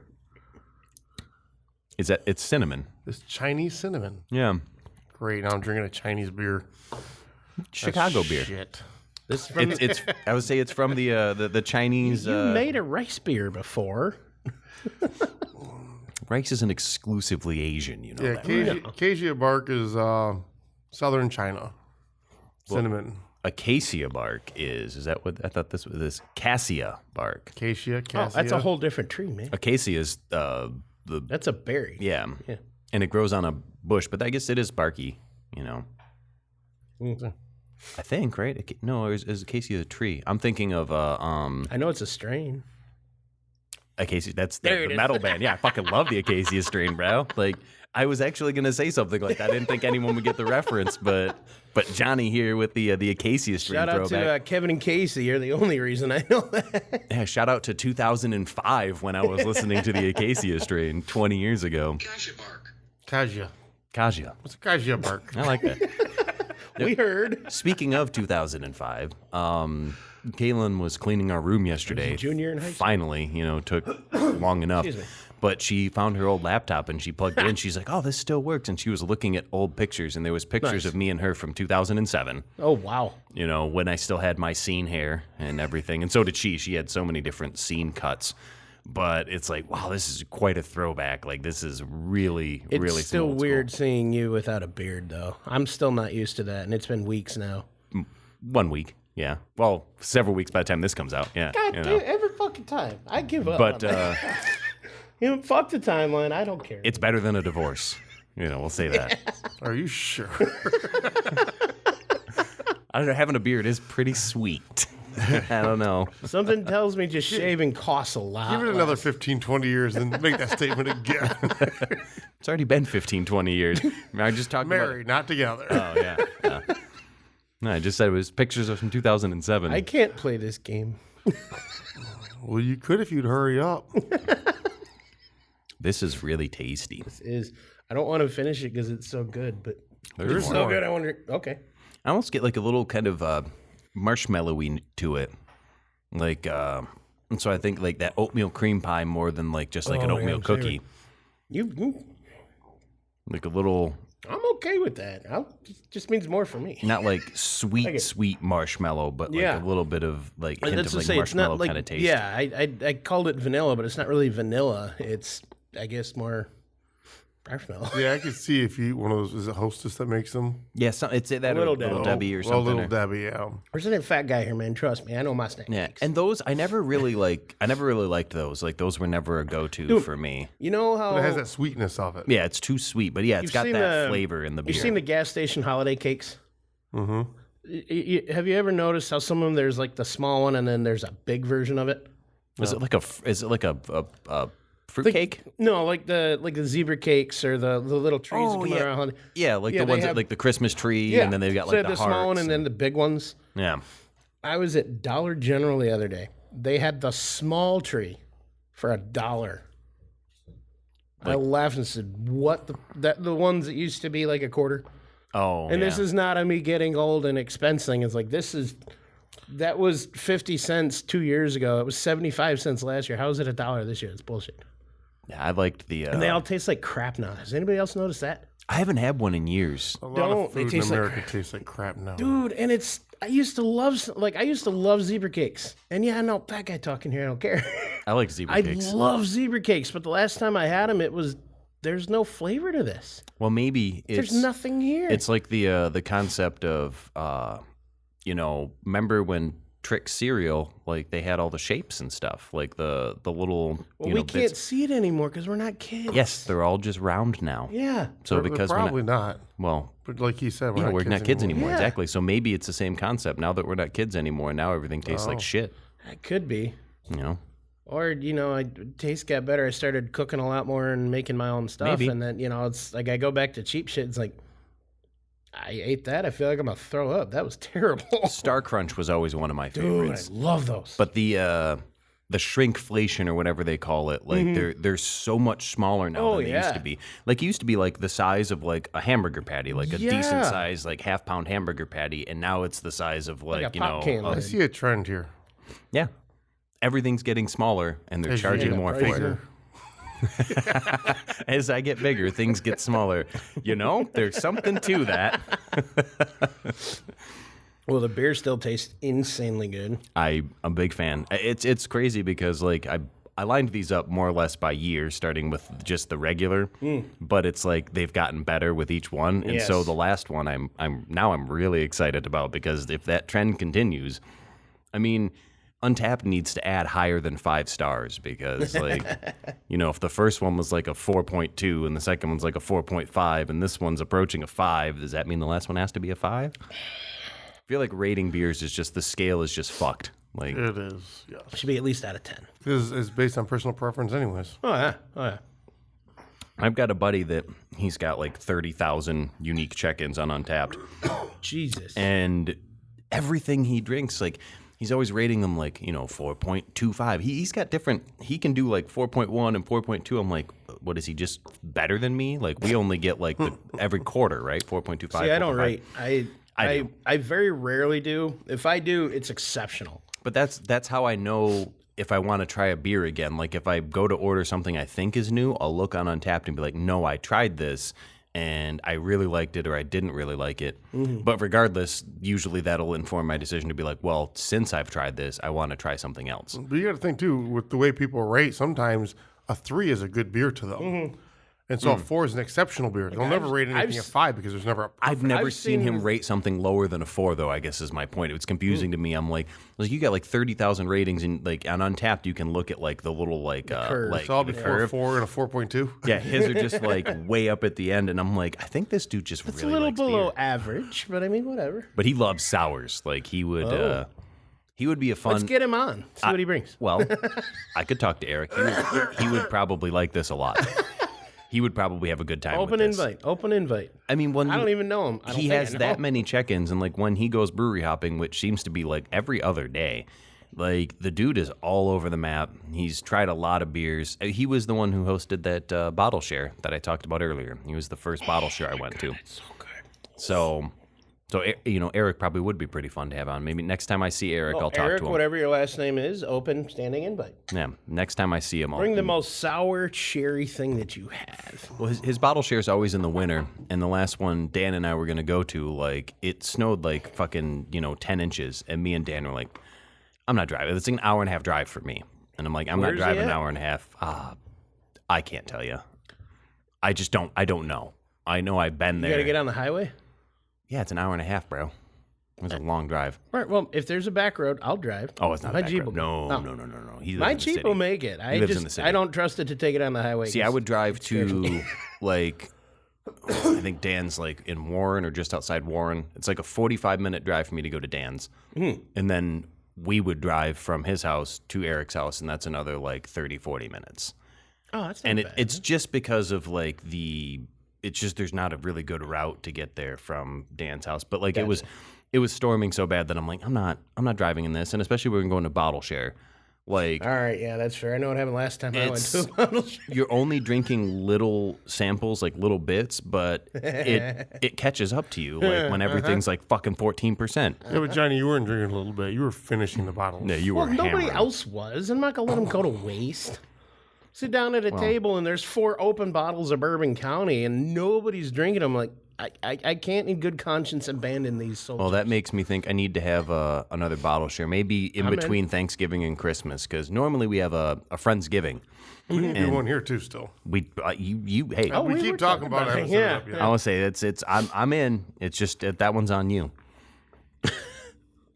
It's cinnamon. This Chinese cinnamon. Yeah. Great. Now I'm drinking a Chinese beer. Chicago That's beer. Shit. This is from It's I would say it's from the Chinese you made a rice beer before. rice isn't exclusively Asian, you know Yeah, that. acacia bark is southern China. Cinnamon. Acacia bark is that what I thought this was this cassia bark. Acacia, Oh, cassia. that's a whole different tree, man. Acacia is the That's a berry. yeah. Yeah. And it grows on a bush, but I guess it is barky, you know. I think, right? No, is acacia a tree? I'm thinking of I know it's a strain. acacia. That's There the it is. metal band. Yeah, I fucking love the acacia strain, bro. Like I was actually gonna say something like that. I didn't think anyone would get the reference, but Johnny here with the acacia strain Shout out throwback. to Kevin and Casey. You're the only reason I know that. Yeah, shout out to 2005 when I was listening to the acacia strain 20 years ago. Cassia. Cassia. What's a cassia bark? I like that. We heard. Speaking of 2005, Kaylin was cleaning our room yesterday. Junior in high school. Finally, took long enough. Excuse me. But she found her old laptop and she plugged it in. She's like, "Oh, this still works." And she was looking at old pictures, and there was pictures Nice. of me and her from 2007. Oh wow. When I still had my scene hair and everything. And so did she. She had so many different scene cuts. But it's like, wow, this is quite a throwback. Like, this is really, It's really still old weird school. seeing you without a beard, though. I'm still not used to that, and it's been weeks now. 1 week, yeah. Well, several weeks by the time this comes out, yeah. God you damn, know. every fucking time. I give up. But Fuck the timeline. I don't care. it's better than a divorce. We'll say that. Are you sure? I don't know, having a beard is pretty sweet. I don't know. Something tells me just shaving costs a lot. Give it another 15, 20 years and make that statement again. It's already been 15, 20 years. I just talked Married, not together. about... Oh, yeah. No, I just said it was pictures from 2007. I can't play this game. Well, you could if you'd hurry up. This is really tasty. I don't want to finish it because it's so good, but There's it's more. so good. I wonder. Okay. I almost get like a little kind of marshmallowy to it. Like, and so I think like that oatmeal cream pie more than like just like an Oh, oatmeal yeah, cookie. You Like a little, I'm okay with that. It just means more for me. not like sweet, it. sweet marshmallow, but like Yeah. a little bit of like hint That's of to like say, it's marshmallow not like kind of taste. yeah. I called it vanilla, but it's not really vanilla. It's I guess more marshmallow. Yeah, I could see if you eat one of those. Is it Hostess that makes them? Yeah, it's that Little or Little Debbie. Debbie or Well, something. Little or- Debbie, yeah. There's a fat guy here, man. Trust me, I know my snacks. Yeah, and those I never really liked those. Like those were never a go-to for me. You know how But it has that sweetness of it. Yeah, it's too sweet, but yeah, it's You've got seen that the- flavor in the beer. you've seen the gas station holiday cakes. Mm-hmm. Have you ever noticed how some of them there's like the small one and then there's a big version of it? Is it like a fruit cake? No, like the zebra cakes or the little trees that Oh, come yeah. around. Yeah, like Yeah, the they ones that have- like the Christmas tree, Yeah, and then they've got so like they have the the small one hearts and then the big ones. yeah. I was at Dollar General the other day. They had the small tree for $1. I laughed and said, "What the ones that used to be like a quarter?" Oh, And yeah. this is not a me getting old and expense thing. It's like that was 50 cents 2 years ago. It was 75 cents last year. How is it $1 this year? It's bullshit. Yeah, I liked the. And they all taste like crap now. Has anybody else noticed that? I haven't had one in years. A lot Don't. of They food in taste like America tastes like crap now. Dude, and I used to love zebra cakes. And yeah, no, fat guy talking here, I don't care. I like zebra I cakes. love zebra cakes, but the last time I had them, there's no flavor to this. Well, maybe it's There's nothing here. It's like the concept of remember when Trick cereal, like they had all the shapes and stuff, like the little well, you we know can't bits. see it anymore because we're not kids. Yes, they're all just round now. Yeah. So They're because probably not. well, But like he said, we're not kids anymore. Yeah. Exactly. So maybe it's the same concept. Now that we're not kids anymore, now everything tastes like shit. It could be. You know. Or, taste got better. I started cooking a lot more and making my own stuff. Maybe. And then, it's like I go back to cheap shit. It's like, I ate that. I feel like I'm going to throw up. That was terrible. Star Crunch was always one of my Dude, favorites. I love those. But the shrinkflation or whatever they call it, like they're so much smaller now Oh, than they used yeah. to be. Like it used to be like the size of like a hamburger patty, like a Yeah. decent size like half-pound hamburger patty, and now it's the size of like a pop can I lid. see a trend here. yeah. Everything's getting smaller and they're As you charging get more for bigger. it. As I get bigger, things get smaller. There's something to that. Well, the beer still tastes insanely good. I'm a big fan. It's crazy because like I lined these up more or less by year, starting with just the regular, but it's like they've gotten better with each one, and so Yes. the last one I'm really excited about because if that trend continues, I mean, Untapped needs to add higher than 5 stars because like if the first one was like a 4.2 and the second one's like a 4.5 and this one's approaching a 5, does that mean the last one has to be a 5? I feel like rating beers is just the scale is just fucked. Like It is, yes. Should be at least out of 10. Because it's based on personal preference, anyways. Oh, yeah. Oh, yeah. I've got a buddy that he's got like 30,000 unique check-ins on Untapped, Jesus. and everything he drinks, like he's always rating them like 4.25. He's got different. He can do like 4.1 and 4.2. I'm like, what is he just better than me? Like we only get like every quarter, right? 4.25. See, I don't 4.5. rate. I do. I very rarely do. If I do, it's exceptional. But that's how I know if I want to try a beer again. Like if I go to order something I think is new, I'll look on Untapped and be like, no, I tried this, and I really liked it or I didn't really like it. Mm-hmm. But regardless, usually that'll inform my decision to be like, well, since I've tried this, I want to try something else. But you got to think too, with the way people rate, sometimes a 3 is a good beer to them. Mm-hmm. And so a 4 is an exceptional beer. They'll never rate anything a 5 because there's never a I've never I've seen him seen- rate something lower than a 4, though, I guess is my point. It was confusing to me. I'm like, you got like 30,000 ratings, and like on Untapped, you can look at like the little like curve. like It's all the before a curve. 4 and a 4.2. Yeah, his are just like way up at the end, and I'm like, I think this dude just It's really a little likes below beer. average, but I mean, whatever. But he loves sours. Like he would be a fun. Let's get him on. See what he brings. Well, I could talk to Eric. He would probably like this a lot. He would probably have a good time. Open with this. invite. Open invite. I mean, when I don't even know him. I don't he think I has know that him. many check-ins, and like when he goes brewery hopping, which seems to be like every other day, like the dude is all over the map. He's tried a lot of beers. He was the one who hosted that bottle share that I talked about earlier. He was the first bottle share I went to. So good. So Eric probably would be pretty fun to have on. Maybe next time I see Eric, I'll talk Eric, to him. whatever your last name is, open standing invite. Yeah, next time I see him, I'll Bring the most sour cherry thing that you have. Well, his bottle share is always in the winter, and the last one Dan and I were going to go to, like, it snowed like fucking, 10 inches, and me and Dan were like, I'm not driving. It's an hour and a half drive for me. And I'm like, I'm Where's not he driving an at? hour and a half. I can't tell you. I don't know. I know I've been You there. got to get on the highway? Yeah, it's an hour and a half, bro. It's a long drive. All right, well, if there's a back road, I'll drive. Oh, it's not My a back Jeep road. will- No. He lives My in the Jeep city. will make it. He lives in the city. I don't trust it to take it on the highway. See, I would drive to, like, I think Dan's, like, in Warren or just outside Warren. It's like a 45-minute drive for me to go to Dan's. And then we would drive from his house to Eric's house, and that's another, like, 30, 40 minutes. Oh, that's not And bad. it's just because of, like, it's just there's not a really good route to get there from Dan's house. But, like, it was storming so bad that I'm like, I'm not driving in this. And especially when we're going to bottle share. Like, All right, yeah, that's fair. I know what happened last time I went to It's- a bottle share. you're only drinking little samples, like little bits, but it catches up to you, like when everything's like fucking 14%. Yeah, but Johnny, you weren't drinking a little bit. You were finishing the bottles. Yeah, you Well, were nobody hammering. else was. I'm not going to let them go to waste. Sit down at a table and there's 4 open bottles of Bourbon County and nobody's drinking them. Like, I can't in good conscience abandon these soldiers. Well, that makes me think I need to have another bottle share, maybe in between Thanksgiving and Christmas, because normally we have a Friendsgiving. We need to do one here too. Still, We hey, Oh, we we keep were talking about it. it. Haven't set it Yeah, up yet. I want to say it's I'm in. It's just that one's on you.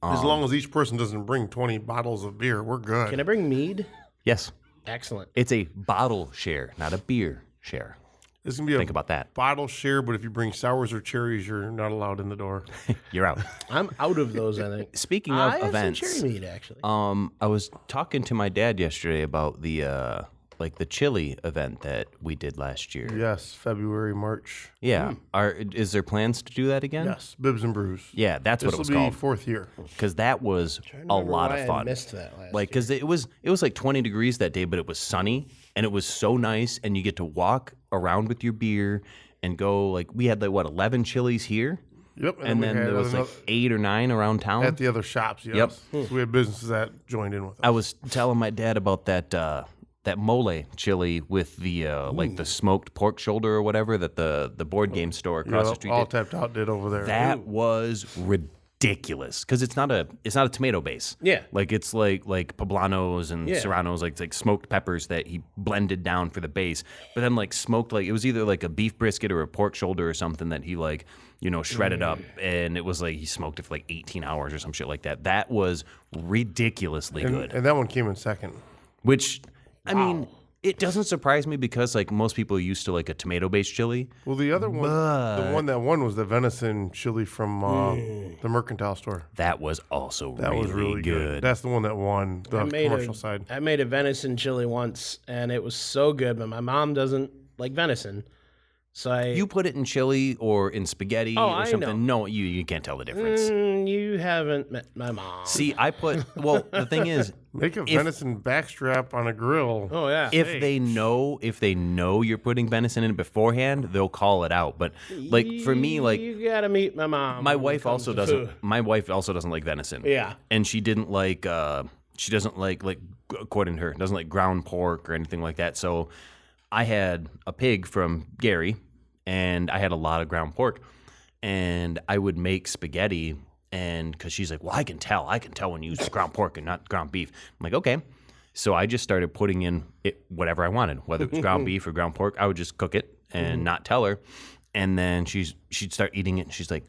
As long as each person doesn't bring 20 bottles of beer, we're good. Can I bring mead? Yes, Excellent. it's a bottle share, not a beer share. This is gonna be a Think about that. bottle share, but if you bring sours or cherries, you're not allowed in the door. You're out. I'm out of those, I think. Speaking of I have events, some cherry mead, actually. I was talking to my dad yesterday about the chili event that we did last year. Yes, February, March. Yeah. Is there plans to do that again? Yes, Bibs and Brews. Yeah, that's This what it will was be called. 4th year. Because that was a Remember lot why of I fun. missed that last Like, because it was like 20 degrees that day, but it was sunny and it was so nice, and you get to walk around with your beer and go. Like, we had 11 chilies here, Yep, and we then had there was another- 8 or 9 around town. at the other shops. Yes. So we had businesses that joined in with us. I was telling my dad about that mole chili with the the smoked pork shoulder or whatever that the board game store across the Yep, street all did. tapped out did over there. That was ridiculous because it's not a tomato base. Yeah. like it's like poblanos and Yeah. serranos, like smoked peppers that he blended down for the base, but then smoked, it was either like a beef brisket or a pork shoulder or something that he shredded up, and it was he smoked it for 18 hours or some shit like that. That was ridiculously good. and that one came in second. Which, I mean, it doesn't surprise me because most people are used to a tomato-based chili. Well, the other one, the one that won was the venison chili from the Mercantile store. That was also That was really good. That's the one that won the commercial side. I made a venison chili once, and it was so good, but my mom doesn't like venison. So You put it in chili or in spaghetti Oh, or I something. know. No, you can't tell the difference. You haven't met my mom. See, the thing is, Make a venison backstrap on a grill. Oh, yeah. if they know you're putting venison in it beforehand, they'll call it out. But for me, you gotta meet my mom. my when it wife comes also to doesn't. food. My wife also doesn't like venison. Yeah. and she didn't like. She doesn't like according to her, doesn't like ground pork or anything like that. So I had a pig from Gary, and I had a lot of ground pork, and I would make spaghetti, and because she's like, well, I can tell when you use ground pork and not ground beef. I'm like, okay. So I just started putting in whatever I wanted, whether it was ground beef or ground pork. I would just cook it and not tell her. And then she'd start eating it, and she's like,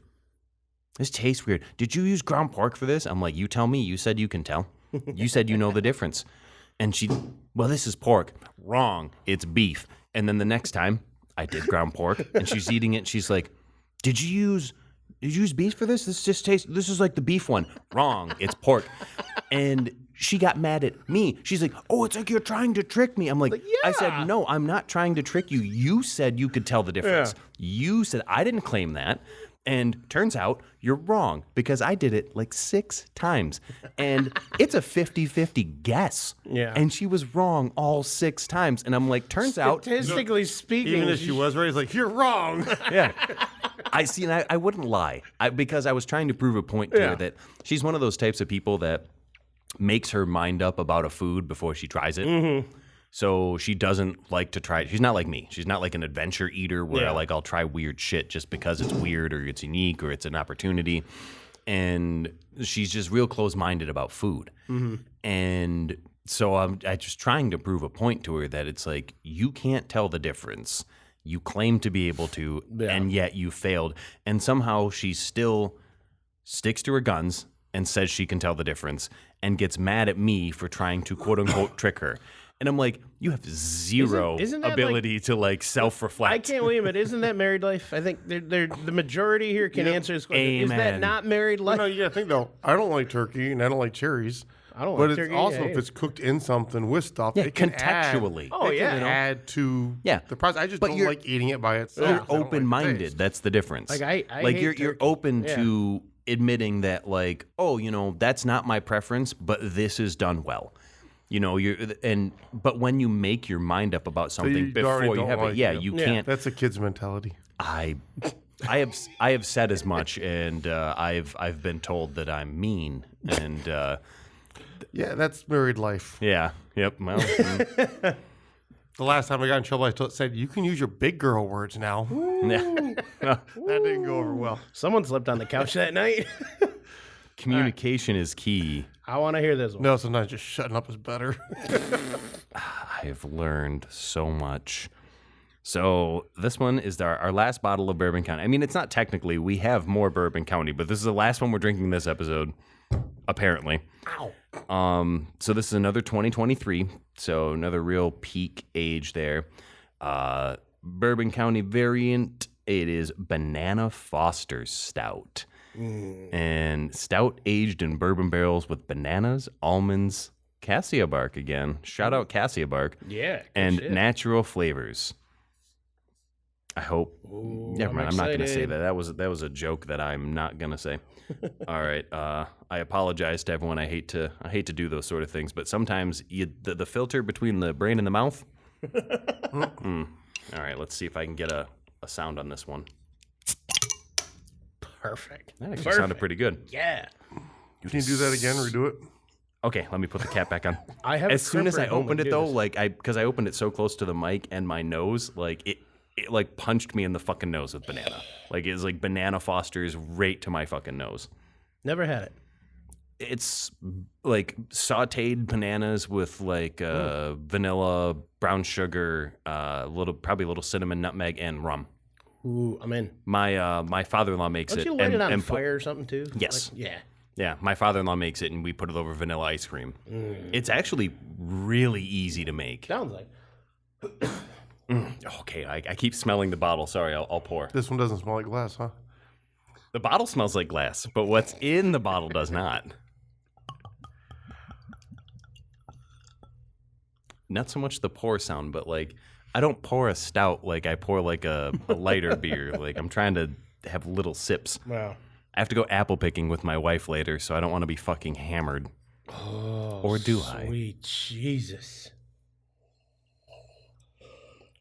this tastes weird. Did you use ground pork for this? I'm like, you tell me. You said you can tell. You said you know the difference. And well, this is pork. Wrong. It's beef. And then the next time I did ground pork, and she's eating it, and she's like, did you use beef for this? This is like the beef one. Wrong. It's pork. And she got mad at me. She's like, oh, it's like you're trying to trick me. I'm like, yeah. I said, no, I'm not trying to trick you. You said you could tell the difference. You said, I didn't claim that. And turns out you're wrong because I did it like 6 times. And it's a 50-50 guess. Yeah. And she was wrong all 6 times. And I'm like, turns out. Statistically speaking. Even if she was right, it's like, you're wrong. Yeah. I see, and I wouldn't lie because I was trying to prove a point to her that she's one of those types of people that makes her mind up about a food before she tries it. Mm-hmm. So she doesn't like to try it. She's not like me. She's not like an adventure eater where I'll try weird shit just because it's weird or it's unique or it's an opportunity. And she's just real close-minded about food. Mm-hmm. And so I'm just trying to prove a point to her that it's like, you can't tell the difference. You claim to be able to, and yet you failed. And somehow she still sticks to her guns and says she can tell the difference and gets mad at me for trying to quote-unquote trick her. And I'm like, you have zero Isn't that ability to like self-reflect. I can't believe it. Isn't that married life? I think they're the majority here can answer this question. Amen. Is that not married life? No, you gotta think though. I don't like turkey and I don't like cherries. I don't But like it's turkey. also yeah. if it's cooked in something with stuff, Yeah, it can contextually. Add, Oh, it yeah. can add to the process. I just don't like eating it by itself. You're I don't like the open-minded. taste. That's the difference. Like, I like hate you're turkey. open to admitting that like, oh, that's not my preference, but this is done well. But when you make your mind up about something you before already you don't have like it, it. you can't. That's a kid's mentality. I have said as much, and I've been told that I'm mean, and Yeah, that's married life. yeah, yep. Well, The last time I got in trouble, I said, you can use your big girl words now. yeah. That didn't go over well. Someone slept on the couch that night. Communication is key. I want to hear this one. No, sometimes just shutting up is better. I have learned so much. So this one is our last bottle of Bourbon County. I mean, it's not technically. We have more Bourbon County, but this is the last one we're drinking this episode, apparently. Ow. So this is another 2023. So another real peak age there. Bourbon County variant. It is Banana Foster Stout. And stout aged in bourbon barrels with bananas, almonds, cassia bark again. Shout out cassia bark. Yeah. good And shit. natural flavors. I hope. Ooh, Never mind. I'm not going to say excited. that. That was a joke that I'm not going to say. All right. I apologize to everyone. I hate to do those sort of things, but sometimes the filter between the brain and the mouth. All right. Let's see if I can get a sound on this one. Perfect. That actually sounded pretty good. Yeah. Can you do that again? Redo it? Okay, let me put the cap back on. I have. As soon as I opened it though, like. like because I opened it so close to the mic and my nose, like it like punched me in the fucking nose with banana. Like it's like Banana Foster's right to my fucking nose. Never had it. It's like sautéed bananas with like vanilla, brown sugar, probably a little cinnamon, nutmeg, and rum. Ooh, I'm in. My father-in-law makes Don't it. you light it on and fire or something too? Yes. Like, yeah. Yeah, my father-in-law makes it, and we put it over vanilla ice cream. It's actually really easy to make. Sounds like. Okay, I keep smelling the bottle. Sorry, I'll pour. This one doesn't smell like glass, huh? The bottle smells like glass, but what's in the bottle does not. Not so much the pour sound, but like I don't pour a stout like I pour like a lighter beer. Like I'm trying to have little sips. Wow. I have to go apple picking with my wife later, so I don't want to be fucking hammered. Oh, Or do I? Sweet Jesus.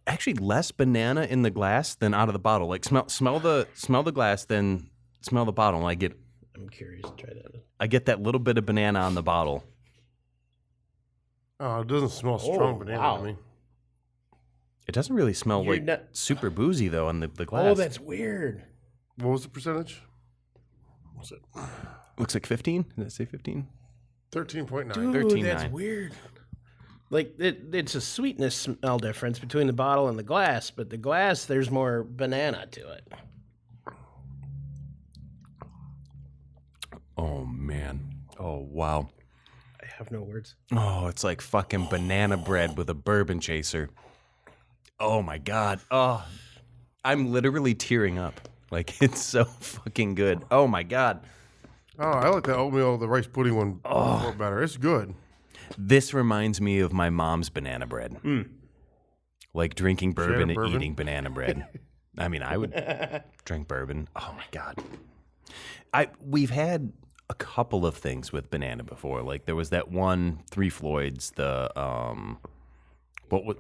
Actually, less banana in the glass than out of the bottle. Like smell the glass, then smell the bottle. And I'm curious to try that. I get that little bit of banana on the bottle. Oh, it doesn't smell strong Oh, banana wow. to me. It doesn't really smell You're like not- super boozy though on the glass. Oh, that's weird. What was the percentage? What's it? Looks like 15. Did it say 15? 13.9. Dude, 13.9. that's weird. Like, it's a sweetness smell difference between the bottle and the glass, but the glass, there's more banana to it. Oh, man. Oh, wow. I have no words. Oh, it's like fucking banana bread with a bourbon chaser. Oh, my God. Oh, I'm literally tearing up. Like, it's so fucking good. Oh, my God. Oh, I like the oatmeal, the rice pudding one more better. It's good. This reminds me of my mom's banana bread. Like drinking bourbon and bourbon? eating banana bread. I mean, I would drink bourbon. Oh my God. We've had a couple of things with banana before. Like there was that one Three Floyds, the what was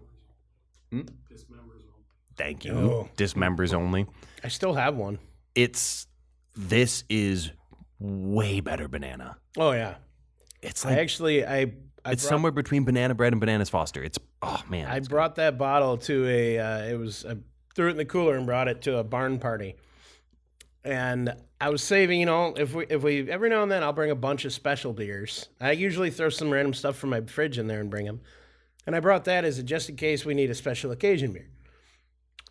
Dismembers Only. Thank you. Oh. Dismembers Only. I still have one. This is way better banana. Oh, yeah. It's I like actually, I it's brought- somewhere between banana bread and bananas Foster. It's oh man. I brought that bottle to I threw it in the cooler and brought it to a barn party. And I was saving, if we every now and then I'll bring a bunch of special beers. I usually throw some random stuff from my fridge in there and bring them. And I brought that as just in case we need a special occasion beer.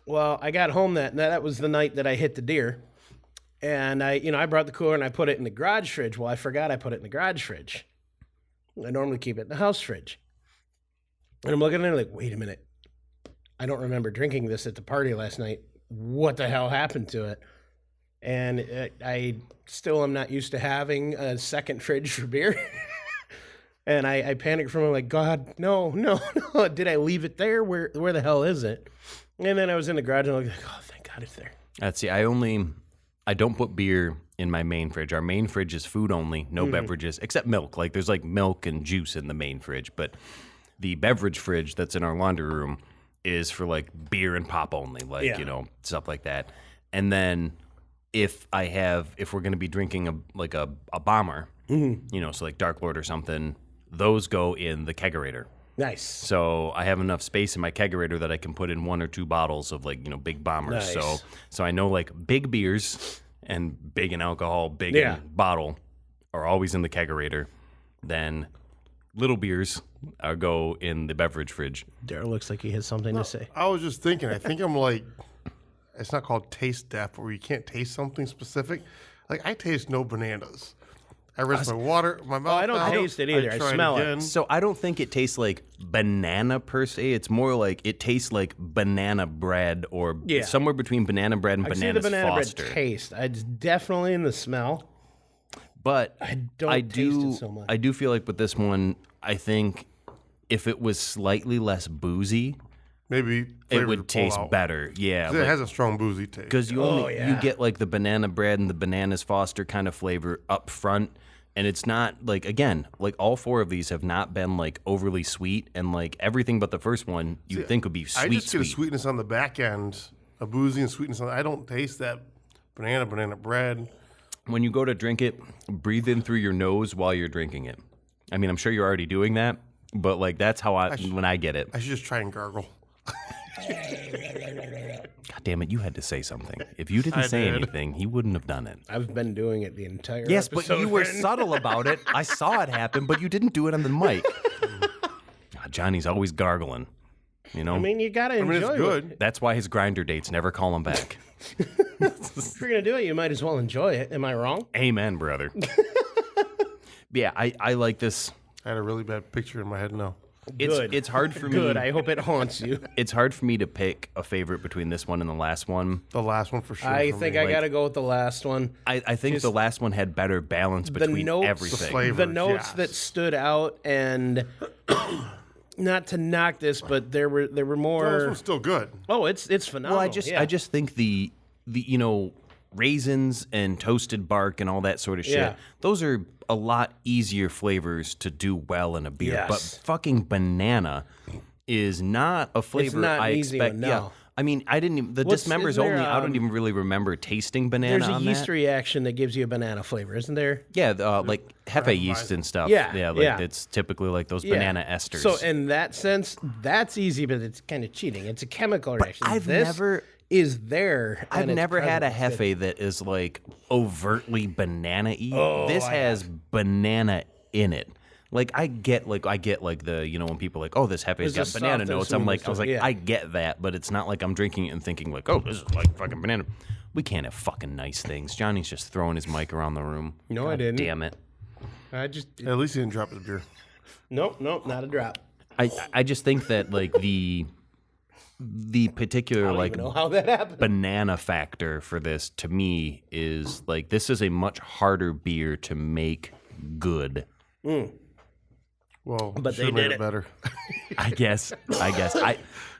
Well, I got home that was the night that I hit the deer. And I brought the cooler and I put it in the garage fridge. Well, I forgot I put it in the garage fridge. I normally keep it in the house fridge. And I'm looking at it like, wait a minute. I don't remember drinking this at the party last night. What the hell happened to it? And I still am not used to having a second fridge for beer. And I panicked from it like, God, no. Did I leave it there? Where the hell is it? And then I was in the garage and I was like, oh, thank God it's there. Let's see. I don't put beer in my main fridge. Our main fridge is food only, no beverages, except milk. Like there's like milk and juice in the main fridge, but the beverage fridge that's in our laundry room is for like beer and pop only, like, stuff like that. And then if we're going to be drinking a bomber, so like Dark Lord or something, those go in the kegerator. Nice. So I have enough space in my kegerator that I can put in 1 or 2 bottles of big bombers. Nice. So I know like big beers and big in alcohol, big in bottle are always in the kegerator. Then little beers go in the beverage fridge. Daryl looks like he has something to say. I was just thinking, I think I'm like, it's not called taste deaf where you can't taste something specific. Like I taste no bananas. I rinse my mouth I don't out. taste it either. I try smell it. again. So I don't think it tastes like banana per se. It's more like it tastes like banana bread or somewhere between banana bread and I see the bananas banana Foster. bread taste. It's definitely in the smell. But I don't taste it so much. I do feel like with this one, I think if it was slightly less boozy, Maybe it flavor to would pull taste out. better. Yeah, It has a strong boozy taste. because you get like the banana bread and the bananas Foster kind of flavor up front. And it's not like, again, like all 4 of these have not been like overly sweet, and like everything but the first one you'd think would be sweet. I just get a sweet. sweetness on the back end, a boozy and sweetness. I don't taste that banana bread. When you go to drink it, breathe in through your nose while you're drinking it. I mean, I'm sure you're already doing that, but like that's how when I get it. I should just try and gargle. God damn it, you had to say something. If you didn't say did. anything, he wouldn't have done it. I've been doing it the entire Yes, but episode. you were subtle about it. I saw it happen, but you didn't do it on the mic. God, Johnny's always gargling. I mean, you got to enjoy it's it. good. That's why his grinder dates never call him back. If you're going to do it, you might as well enjoy it. Am I wrong? Amen, brother. Yeah, I like this. I had a really bad picture in my head now. Good. It's hard for me. Good. I hope it haunts you. It's hard for me to pick a favorite between this one and the last one. The last one for sure. I for think me. I got to go with the last one. I think the last one had better balance between notes- everything. The flavor. The notes yes. that stood out, and not to knock this, but there were This more. one's still good. Oh, it's phenomenal. Well, I yeah. just think the raisins and toasted bark and all that sort of shit. Yeah. Those are a lot easier flavors to do well in a beer. Yes. But fucking banana is not a flavor not I an easy expect. one, no. Yeah, I mean, I didn't even, the What's- dismembers is there, only, I don't even really remember tasting banana There's a on yeast that. reaction that gives you a banana flavor, isn't there? Yeah, like hefe yeast and stuff. Yeah, like yeah. it's typically like those Yeah. banana esters. So in that sense, that's easy, but it's kind of cheating. It's a chemical reaction. I've This never- is there. I've and it's never had a present. It's good. hefe that is like overtly banana-y. Oh, this I has banana in it. Like I get like the, you know, when people are like, oh, this hefe's It's got a banana soft and notes. I'm smooth like, I was stuff, like, yeah. I get that, but it's not like I'm drinking it and thinking like, oh, this is like fucking banana. We can't have fucking nice things. Johnny's just throwing his mic around the room. No, I God didn't. Damn it. I just At least he didn't drop his beer. nope, not a drop. I just think that like the particular I don't like even know how that happened. banana factor for this to me is like this is a much harder beer to make good. Well, But they should've made did it it. better. I guess.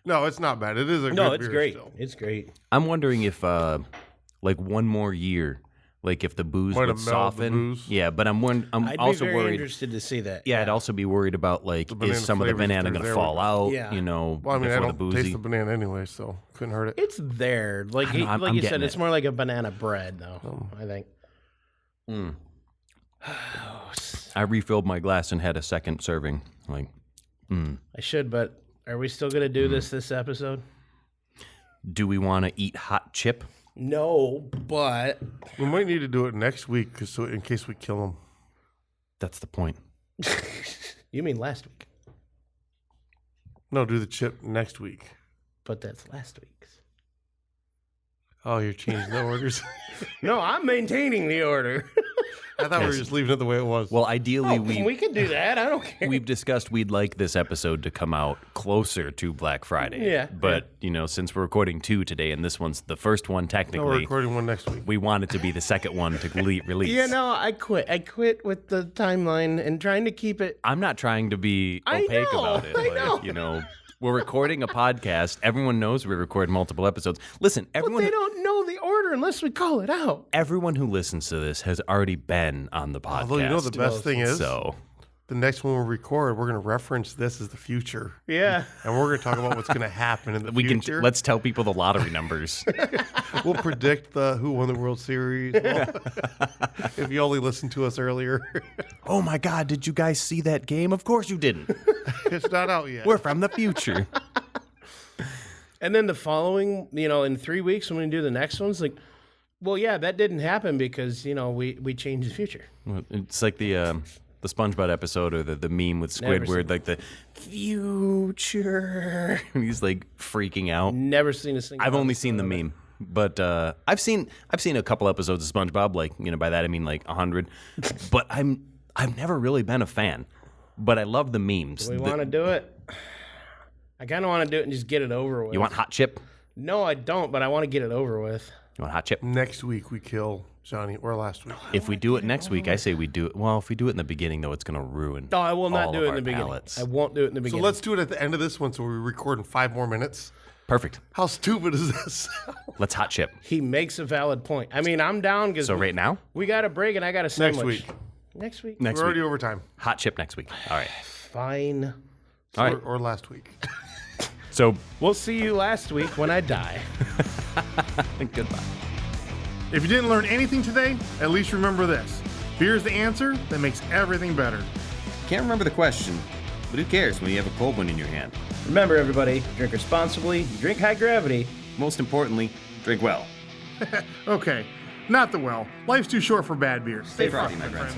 No, it's not bad. It is a No, good it's beer great. still. It's great. I'm wondering if like one more year, like if the booze Might would have mellowed the soften. booze. Yeah, but I'm I'd also be very worried. interested to see that. Yeah, I'd also be worried about like banana is some of the flavors banana through going to there fall would- out? Yeah. You know, Well, I mean, I before the don't boozy. taste the banana anyway, so couldn't hurt it. It's there. Like know, I'm like you said, getting it's it. more like a banana bread, though. I think. I refilled my glass and had a second serving. Like, I should, but are we still gonna do this episode? do we want to eat hot chip? No, but We might need to do it next week, so in case we kill him. That's the point. you mean last week? No, do the chip next week. But that's last week's. Oh, you're changing the orders. No, I'm maintaining the order. I thought we were just leaving it the way it was. Well, ideally, we can do that. I don't care. we've discussed we'd like this episode to come out closer to Black Friday. Yeah, But, you know, since we're recording 2 today and this one's the first one no, we're technically, recording one next week. we want it to be the second one to release. Yeah, no, I quit. I quit with the timeline and trying to keep it. I'm not trying to be I opaque know, about it. I know. You know, we're recording a podcast. Everyone knows we record multiple episodes. Listen, But everyone they don't know the order unless we call it out. everyone who listens to this has already been on the podcast. Although you know the best thing is, So the next one we record, we're going to reference this as the future. Yeah. And we're going to talk about what's going to happen in the we future. can let's tell people the lottery numbers. We'll predict who won the World Series. If you only listened to us earlier. Oh my God, did you guys see that game? Of course you didn't. It's not out yet. We're from the future. And then the following, in 3 weeks when we do the next one's like, well, yeah, that didn't happen because, we changed the future. Well, it's like the SpongeBob episode or the meme with Never Squidward, like the future. And he's like freaking out. Never seen a single I've only episode seen the of it. meme, but I've seen a couple episodes of SpongeBob. Like by that I mean like 100. But I've never really been a fan. But I love the memes. We want to do it. I kind of want to do it and just get it over with. You want hot chip? No, I don't, but I want to get it over with. You want hot chip? Next week we kill Johnny, or last week. If we do it next week, I say we do it. Well, if we do it in the beginning, though, it's going to ruin. No, I will not all do of it in our the beginning. palates. I won't do it in the So beginning. let's do it at the end of this one so we record in 5 more minutes. Perfect. How stupid is this? Let's hot chip. He makes a valid point. I mean, I'm down because So right now, we got a break and I got a sandwich. week. Next week? next We're week, already overtime. hot chip next week. All right. Fine. All right. Or last week. So We'll see you last week when I die. goodbye. If you didn't learn anything today, at least remember this. Beer's the answer that makes everything better. Can't remember the question, but who cares when you have a cold one in your hand? Remember, everybody, drink responsibly, drink high gravity. Most importantly, drink well. Okay, not the well. Life's too short for bad beers. Stay frothy, my friends.